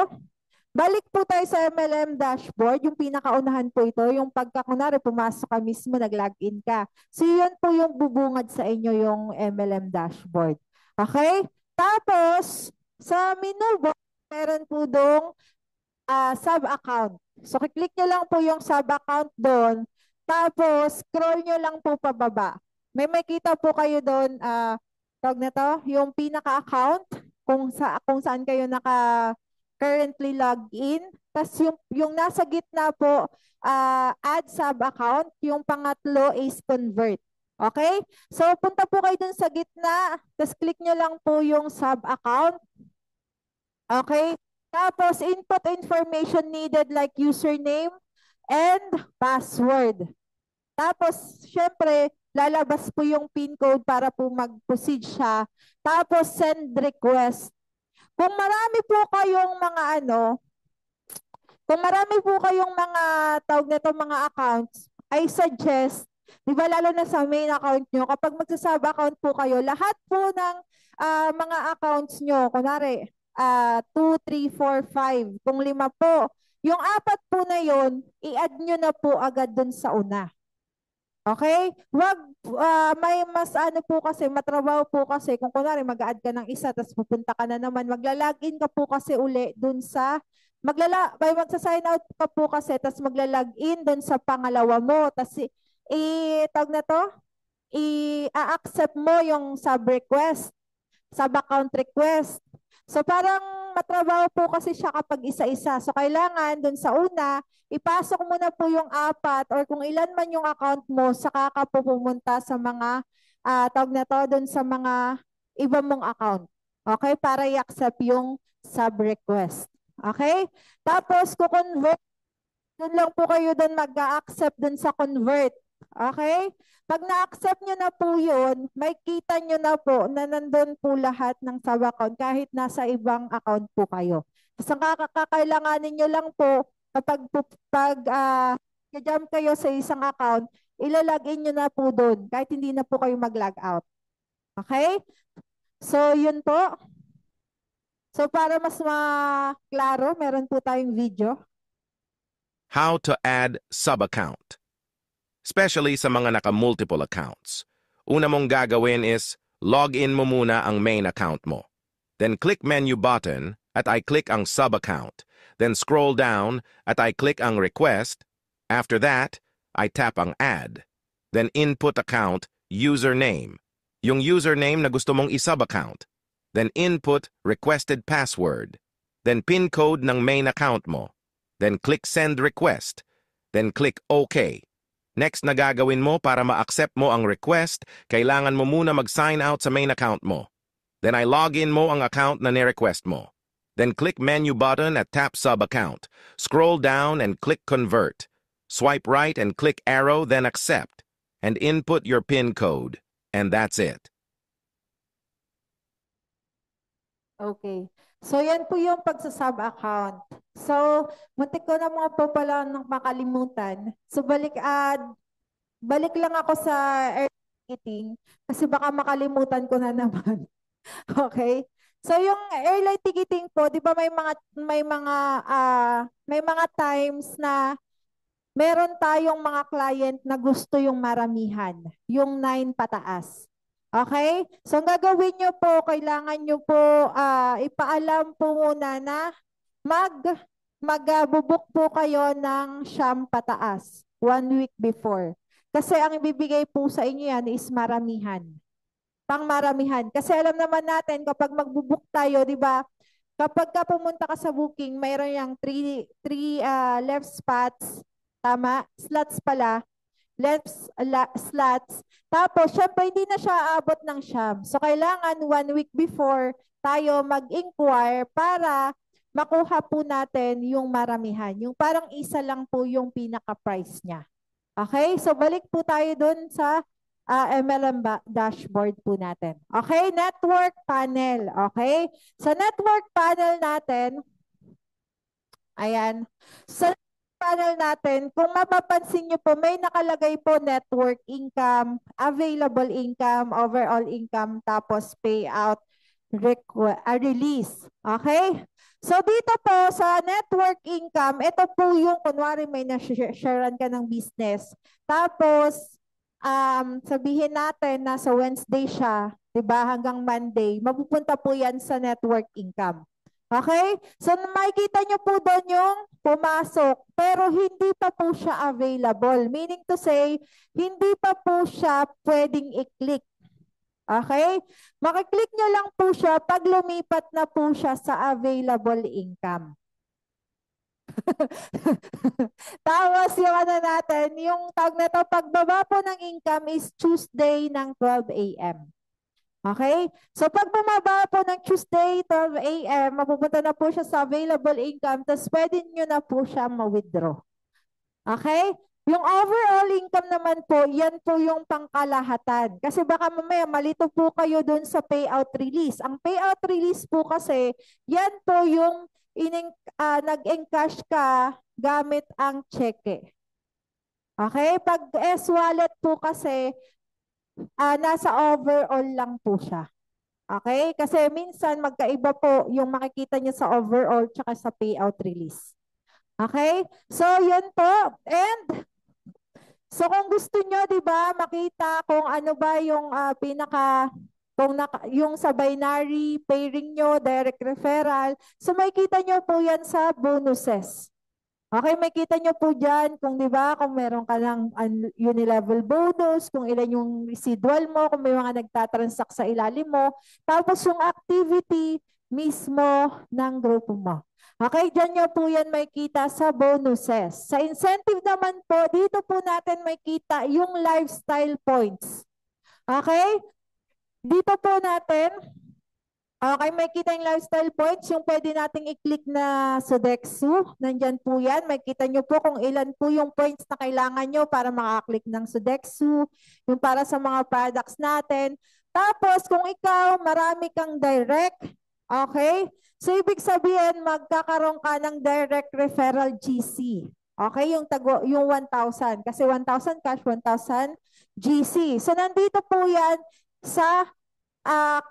Balik po tayo sa MLM dashboard, yung pinakaunahan po ito, yung pagka kunwari pumasok ka mismo, nag-login ka. So yun po yung bubungad sa inyo yung MLM dashboard. Okay? Tapos, sa menu box, meron po dong sub-account. So click nyo lang po yung sub-account doon. Tapos, scroll nyo lang po pababa. May makita po kayo doon, tawag na to, yung pinaka-account, kung saan kayo currently logged in. Tapos yung nasa gitna po, add sub-account. Yung pangatlo is convert. Okay? So, punta po kayo dun sa gitna. Tapos, click nyo lang po yung sub-account. Okay? Tapos, input information needed like username and password. Tapos, syempre, lalabas po yung PIN code para po mag-proceed siya. Tapos, send request. Kung marami po kayong mga kung marami po kayong mga tawag nito mga accounts, I suggest, di ba lalo na sa main account nyo, kapag magsasub account po kayo, lahat po ng mga accounts nyo, kunwari, 2, 3, 4, 5, kung 5 po, yung 4 po na yon i-add nyo na po agad dun sa una. Okay? Wag, may mas ano po kasi, matrabaho po kasi, kung kunwari mag-add ka ng isa, tapos pupunta ka na naman, magla-login ka po kasi uli dun sa, may magsa-sign out ka po kasi, tapos magla-login dun sa pangalawa mo, tapos tawag na to, i-accept mo yung sub-request, sub-account request. So parang matrabaho po kasi siya kapag isa-isa. So kailangan dun sa una, ipasok mo na po yung 4 or kung ilan man yung account mo, saka ka po pumunta sa mga, tawag na to, dun sa mga iba mong account. Okay? Para i-accept yung sub-request. Okay? Tapos, kukonvert, dun lang po kayo dun mag-accept dun sa convert. Okay? Pag na-accept nyo na po yun, may kita nyo na po na nandun po lahat ng sub-account kahit nasa ibang account po kayo. Kasi ang kakailanganin nyo lang po kapag jump kayo sa isang account, ilalagin nyo na po doon kahit hindi na po kayo mag-log out. Okay? So, yun po. So, para mas maklaro, meron po tayong video. How to add sub-account. Especially sa mga naka-multiple accounts. Una mong gagawin is, log in mo muna ang main account mo. Then click menu button at I click ang sub-account. Then scroll down at I click ang request. After that, I tap ang add. Then input account, username. Yung username na gusto mong i-sub-account. Then input requested password. Then PIN code ng main account mo. Then click send request. Then click OK. Next na gagawin mo para ma-accept mo ang request, kailangan mo muna mag-sign out sa main account mo. Then I log in mo ang account na ni-request mo. Then click menu button at tap sub-account. Scroll down and click convert. Swipe right and click arrow, then accept. And input your PIN code. And that's it. Okay. So, yan po yung pagsasub account. So, muntik ko na mga po pala nang makalimutan. So, balik lang ako sa air ticketing kasi baka makalimutan ko na naman. Okay? So, yung airline ticketing po, 'di ba may mga times na meron tayong mga client na gusto yung maramihan, yung 9 pataas. Okay? So, ang gagawin nyo po, kailangan nyo po ipaalam po muna na mag, magbubuk po kayo ng siyam pataas 1 week before. Kasi ang ibibigay po sa inyo yan is maramihan. Pangmaramihan. Kasi alam naman natin, kapag magbubuk tayo, di ba, kapag ka pumunta ka sa booking, mayroon yung three left spots, tama, slots pala, slots. Tapos, syempre, hindi na siya aabot ng siyam. So, kailangan 1 week before tayo mag-inquire para makuha po natin yung maramihan. Yung parang isa lang po yung pinaka-price niya. Okay? So, balik po tayo dun sa MLM dashboard po natin. Okay? Network panel. Okay? Sa network panel natin, ayan. Sa panel natin, kung mapapansin nyo po, may nakalagay po network income, available income, overall income, tapos payout. release. Okay? So dito po sa network income, ito po yung kunwari may na-sharean ka ng business. Tapos sabihin natin na sa Wednesday siya, 'di ba, hanggang Monday, mapupunta po 'yan sa network income. Okay? So makikita nyo po doon yung pumasok, pero hindi pa po siya available. Meaning to say, hindi pa po siya pwedeng i-click. Okay? Makiklik nyo lang po siya pag lumipat na po siya sa available income. Tapos yung ano natin, yung tag na to, pagbaba po ng income is Tuesday ng 12 a.m. Okay? So pag bumaba po ng Tuesday, 12 a.m., mapupunta na po siya sa available income, tapos pwede nyo na po siya ma-withdraw. Okay? Yung overall income naman po, yan po yung pangkalahatan. Kasi baka mamaya malito po kayo dun sa payout release. Ang payout release po kasi, yan po yung nag-encash ka gamit ang cheque. Okay? Pag S-wallet po kasi, nasa overall lang po siya. Okay? Kasi minsan magkaiba po yung makikita niyo sa overall tsaka sa payout release. Okay? So, yun po. And, so kung gusto niyo, di ba, makita kung ano ba yung yung sa binary pairing nyo, direct referral, so makikita nyo po yan sa bonuses. Okay, makita nyo po dyan kung di ba, kung meron ka ng unilevel bonus, kung ilan yung residual mo, kung may mga nagtatransact sa ilalim mo, tapos yung activity mismo ng grupo mo. Okay, dyan nyo po yan makikita sa bonuses. Sa incentive naman po, dito po natin makikita yung lifestyle points. Okay, dito po natin, okay, may kita yung lifestyle points, yung pwede nating i-click na Sodexo. Nandyan po yan. May kita nyo po kung ilan po yung points na kailangan nyo para makaklik ng Sodexo, yung para sa mga products natin. Tapos, kung ikaw, marami kang direct, okay? So, ibig sabihin, magkakaroon ka ng direct referral GC. Okay, yung 1,000. Kasi 1,000 cash, 1,000 GC. So, nandito po yan sa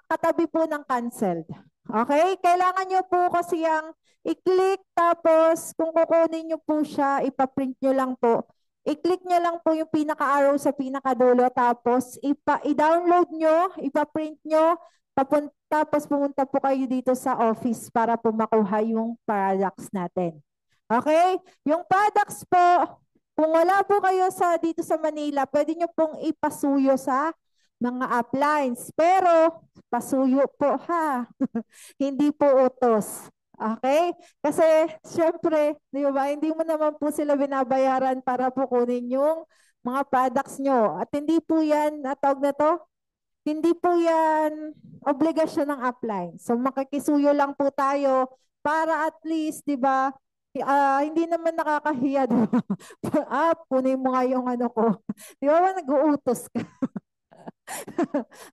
katabi po ng canceled. Okay? Kailangan nyo po kasi yung i-click, tapos kung kukunin nyo po siya, ipaprint nyo lang po. I-click nyo lang po yung pinaka-arrow sa pinaka-dulo, tapos i-download nyo, ipaprint nyo, tapos pumunta po kayo dito sa office para po makuha yung products natin. Okay? Yung products po, kung wala po kayo dito sa Manila, pwede nyo pong ipasuyo sa mga uplines. Pero, pasuyo po ha. Hindi po utos. Okay? Kasi, syempre, di ba, hindi mo naman po sila binabayaran para po kunin yung mga products nyo. At hindi po yan, tawag na to, hindi po yan obligasyon ng upline. So, makikisuyo lang po tayo para at least, di ba, hindi naman nakakahiya, di ba? Kunin mo nga yung ano ko. Di ba, nag-uutos ka?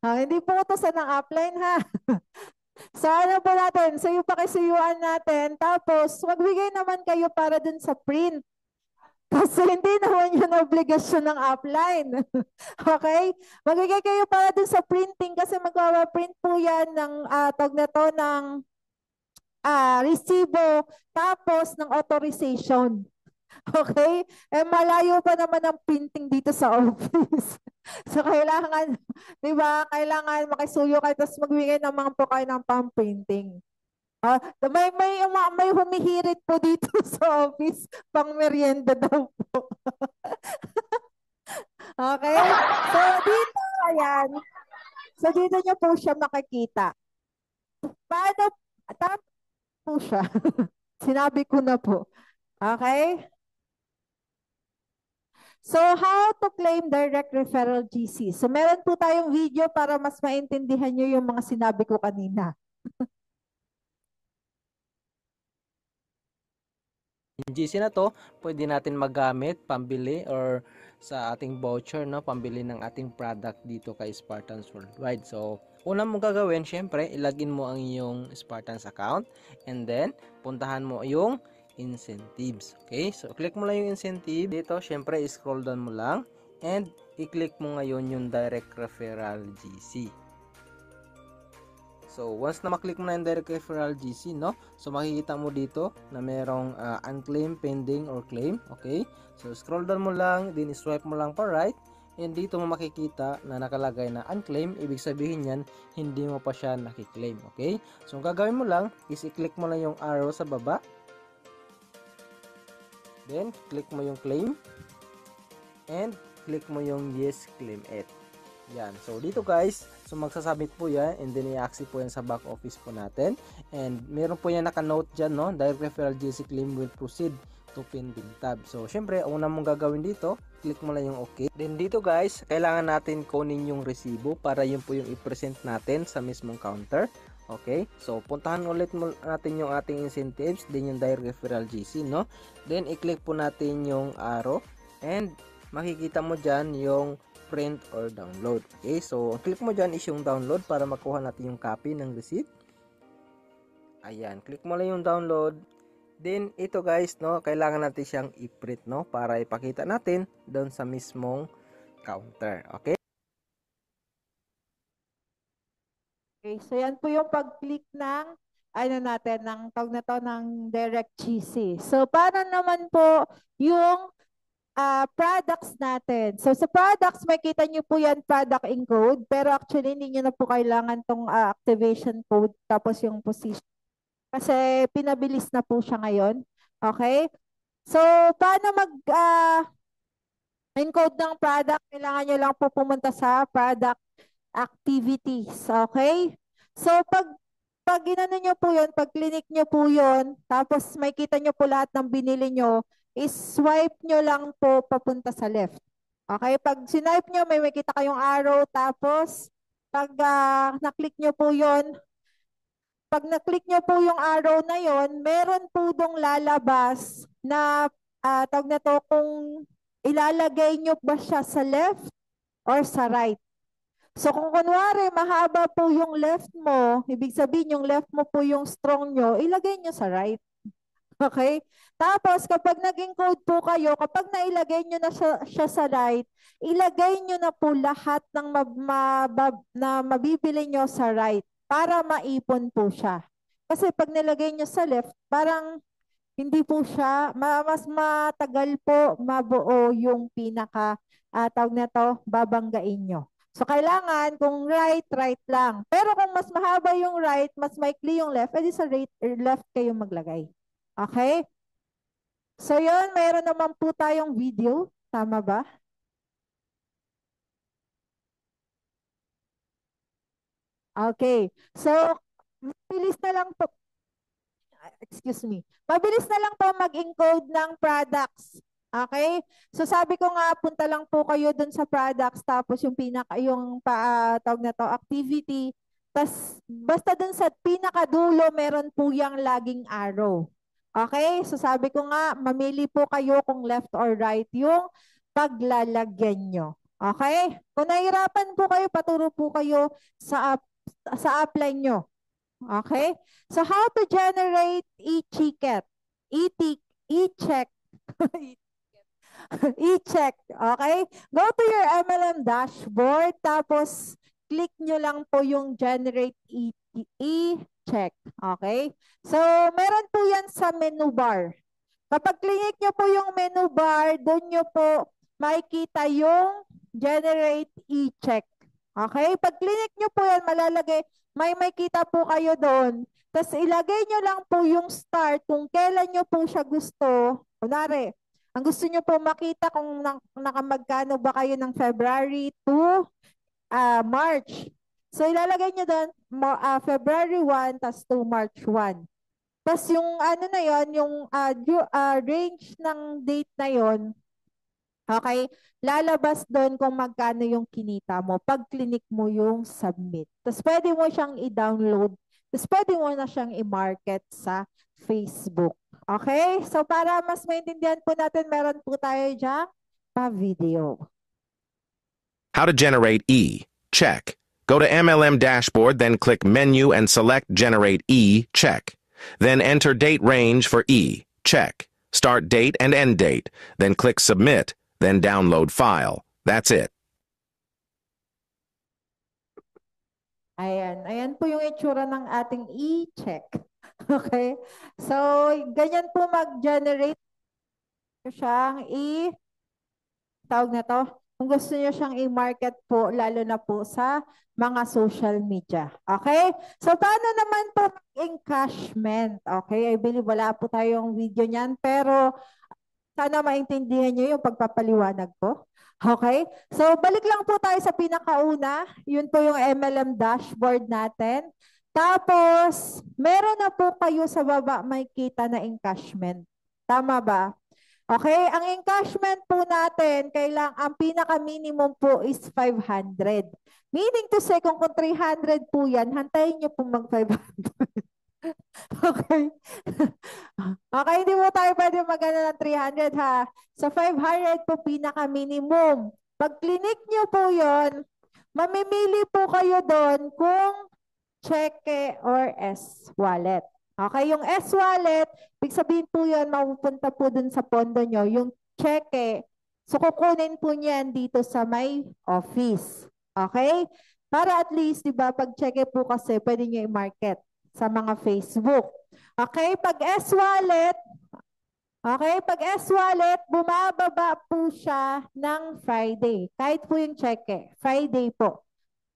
Hindi po utosan ng upline ha. So ano po natin? So yung pakisuyuan natin. Tapos magbigay naman kayo para dun sa print. Kasi hindi naman yun obligasyon ng upline. Okay? Magbigay kayo para dun sa printing kasi magpapaprint po yan ng tawag na to ng resibo tapos ng authorization. Okay? Eh, malayo pa naman ang printing dito sa office. So, kailangan, di ba, kailangan makisuyo kayo tapos magbigay naman po kayo ng pang-printing. May humihirit po dito sa office, pang merienda daw po. Okay? So, dito, ayan. So, dito nyo po siya makikita. Paano, tama po siya. Sinabi ko na po. Okay? So, how to claim direct referral GC? So, meron po tayong video para mas maintindihan nyo yung mga sinabi ko kanina. Yung GC na to, pwede natin magamit, pambili, or sa ating voucher, no, pambili ng ating product dito kay Spartans Worldwide. So, una mong gagawin, syempre, ilagin mo ang iyong Spartans account, and then, puntahan mo yung incentives. Okay? So, click mo lang yung incentive. Dito, syempre, scroll down mo lang, and i-click mo ngayon yung direct referral GC. So, once na maklik mo na yung direct referral GC, no? So, makikita mo dito na merong unclaim, pending, or claim. Okay? So, scroll down mo lang, then swipe mo lang pa right. And dito mo makikita na nakalagay na unclaim. Ibig sabihin yan, hindi mo pa siya nakiklaim. Okay? So, ang gagawin mo lang is i-click mo lang yung arrow sa baba. Then, click mo yung claim. And, click mo yung yes, claim it. Yan. So, dito guys, so magsasubmit po yan and then i-accept po yan sa back office po natin. And meron po yan naka-note dyan, no? Direct referral GC claim will proceed to pending tab. So, syempre, ang una mong gagawin dito, click mo lang yung okay. Then dito guys, kailangan natin kunin yung resibo para yun po yung i-present natin sa mismong counter. Okay? So, puntahan ulit natin yung ating incentives, then yung direct referral GC, no? Then, i-click po natin yung arrow and makikita mo dyan yung print or download. Okay, so ang click mo dyan is yung download para makuha natin yung copy ng receipt. Ayan, click mo lang yung download. Then ito guys, no, kailangan natin siyang i-print, no, para ipakita natin doon sa mismong counter. Okay? Okay, so yan po yung pag-click ng ano natin, ng tawag na to ng direct GC. So, para naman po yung products natin. So, sa products, makita nyo po yan product encode, pero actually, hindi nyo na po kailangan tong activation code, tapos yung position. Kasi pinabilis na po siya ngayon. Okay? So, paano encode ng product? Kailangan nyo lang po pumunta sa product activities. Okay? So, pag ginano nyo po yun, pag clinic nyo po yun, tapos may kita nyo po lahat ng binili nyo, is-swipe nyo lang po papunta sa left. Okay? Pag sinipe nyo, may makita kayong arrow, tapos pag na-click nyo po yun, pag na-click nyo po yung arrow na yon, meron po dong lalabas na tawag na to kung ilalagay nyo ba siya sa left or sa right. So kung kunwari mahaba po yung left mo, ibig sabihin yung left mo po yung strong nyo, ilagay nyo sa right. Okay? Tapos kapag naging code po kayo, kapag nailagay nyo na siya sa right, ilagay nyo na po lahat ng na mabibili nyo sa right para maipon po siya. Kasi pag nilagay nyo sa left, parang hindi po siya, mas matagal po mabuo yung pinaka, tawag na to, babanggain nyo. So, kailangan kung right, right lang. Pero kung mas mahaba yung right, mas maikli yung left, edi sa right, left kayo maglagay. Okay? So, yun, mayroon naman po tayong video. Tama ba? Okay. So, mabilis na lang po. Excuse me. Mabilis na lang po mag-encode ng products. Okay? So sabi ko nga, punta lang po kayo dun sa products, tapos yung tawag na to, activity. Tapos basta dun sa pinakadulo, meron po yung laging arrow. Okay? So sabi ko nga, mamili po kayo kung left or right yung paglalagyan nyo. Okay? Kung nahihirapan po kayo, paturo po kayo sa upline nyo. Okay? So how to generate e-ticket? E-check. E-check. Okay? Go to your MLM dashboard, tapos click nyo lang po yung generate e-check. Okay? So, meron po yan sa menu bar. Kapag click nyo po yung menu bar, doon nyo po makikita yung generate e-check. Okay? Pag click nyo po yan, malalagay, may makita po kayo doon. Tapos ilagay nyo lang po yung start kung kailan nyo po siya gusto. Kunwari, ang gusto nyo po makita kung nakamagkano ba kayo ng February to March. So ilalagay nyo doon February 1 tas to March 1. Tapos yung ano na yon, yung range ng date na yon, okay, lalabas doon kung magkano yung kinita mo pag clinic mo yung submit. Tapos pwede mo siyang i-download. Tapos pwede mo na siyang i-market sa Facebook. Okay? So para mas maintindihan po natin, meron po tayo dyan pa-video. How to generate E. Check. Go to MLM dashboard, then click Menu and select Generate E. Check. Then enter date range for E. Check. Start date and end date. Then click Submit. Then download file. That's it. Ayan. Ayan po yung itsura ng ating e-check. Okay? So, ganyan po mag-generate siyang tawag na to, kung gusto niyo siyang i-market po, lalo na po sa mga social media. Okay? So, paano naman po mag-encashment? Okay? I believe wala po tayong video niyan, pero sana maintindihan niyo yung pagpapaliwanag ko. Okay? So, balik lang po tayo sa pinakauna. Yun po yung MLM dashboard natin. Tapos, meron na po kayo sa baba may kita na encashment. Tama ba? Okay, ang encashment po natin, ang pinaka-minimum po is 500. Meaning to say, kung 300 po yan, hantayin nyo po mag-500. Okay? Okay, hindi mo tayo pwede magana ng 300 ha. Sa 500 po pinaka-minimum. Pag clinic nyo po yon, mamimili po kayo doon kung cheque or S-wallet. Okay, yung S-wallet, ibig sabihin po yun, mapupunta po dun sa pondo nyo. Yung cheque, so kukunin po niyan dito sa may office. Okay? Para at least, di ba, pag cheque po kasi, pwede nyo i-market sa mga Facebook. Okay, pag S-wallet, bumababa po siya ng Friday. Kahit po yung cheque, Friday po.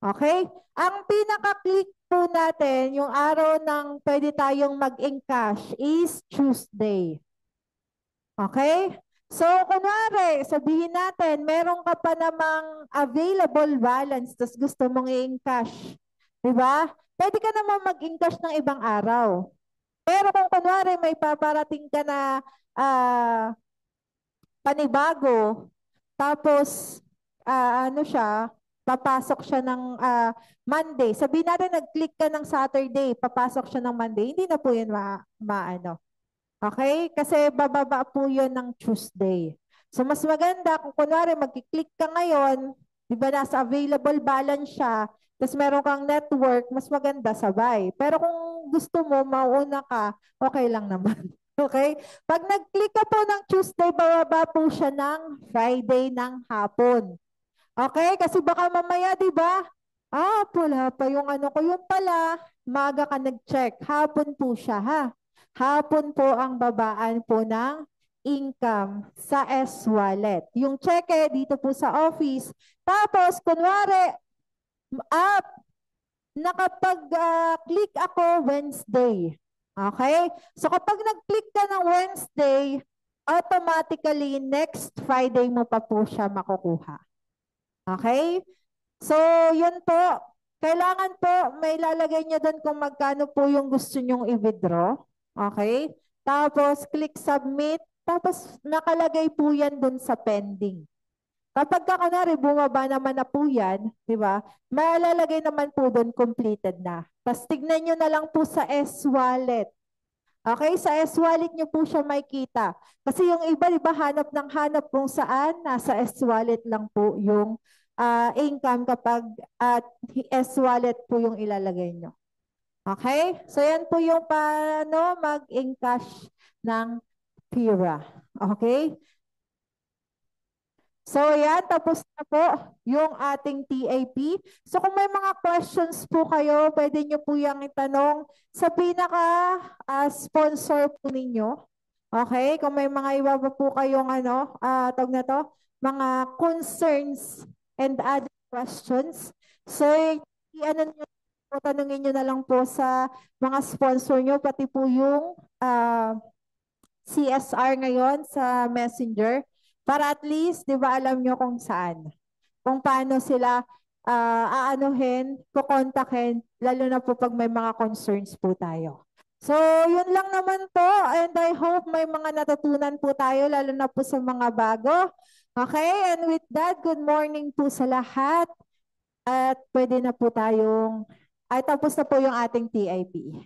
Okay? Ang pinaka-click po natin, yung araw ng pwede tayong mag-encash is Tuesday. Okay? So, kunwari, sabihin natin, meron ka pa namang available balance, tapos gusto mong i-encash. Diba? Pwede ka naman mag-encash ng ibang araw. Pero kung kunwari, may paparating ka na panibago, tapos, ano siya, papasok siya ng Monday. Sabihin natin, nag-click ka ng Saturday, papasok siya ng Monday. Hindi na po yun maano. Okay? Kasi bababa po yun ng Tuesday. So, mas maganda kung kunwari, mag-click ka ngayon, di ba nasa available balance siya, tapos meron kang network, mas maganda sabay. Pero kung gusto mo, mauna ka, okay lang naman. Okay? Pag nag-click ka po ng Tuesday, bababa po siya ng Friday ng hapon. Okay? Kasi baka mamaya, di ba? Wala pa yung ano ko. Yung pala, maga ka nag-check. Hapon po siya, ha? Hapon po ang babaan po ng income sa S-Wallet. Yung cheque dito po sa office. Tapos, kunwari, up, nakapag-click ako Wednesday. Okay? So kapag nag-click ka ng Wednesday, automatically next Friday mo pa po siya makukuha. Okay? So yun po. Kailangan po may lalagay niya doon kung magkano po yung gusto nyong i-withdraw. Okay? Tapos click submit. Tapos nakalagay po yan doon sa pending. Kapag kunwari bumaba naman na po yan, di ba? Malalagay naman po doon completed na. Tapos tignan nyo na lang po sa S-Wallet. Okay, sa S-Wallet nyo po siya makita. Kasi yung iba, di ba, hanap ng hanap kung saan, nasa S-Wallet lang po yung income kapag S-Wallet po yung ilalagay nyo. Okay? So yan po yung paano mag-encash ng Pira. Okay? So yan, tapos na po yung ating TAP. So kung may mga questions po kayo, pwede nyo po yung itanong sa pinaka-sponsor po ninyo. Okay? Kung may mga iba pa po kayong tawag na to, mga concerns and other questions. So, tanungin nyo na lang po sa mga sponsor nyo, pati po yung CSR ngayon sa Messenger. Para at least, di ba, alam nyo kung saan. Kung paano sila kukontakin, lalo na po pag may mga concerns po tayo. So, yun lang naman po. And I hope may mga natutunan po tayo, lalo na po sa mga bago. Okay? And with that, good morning po sa lahat. At pwede na po tapos na po yung ating TIP.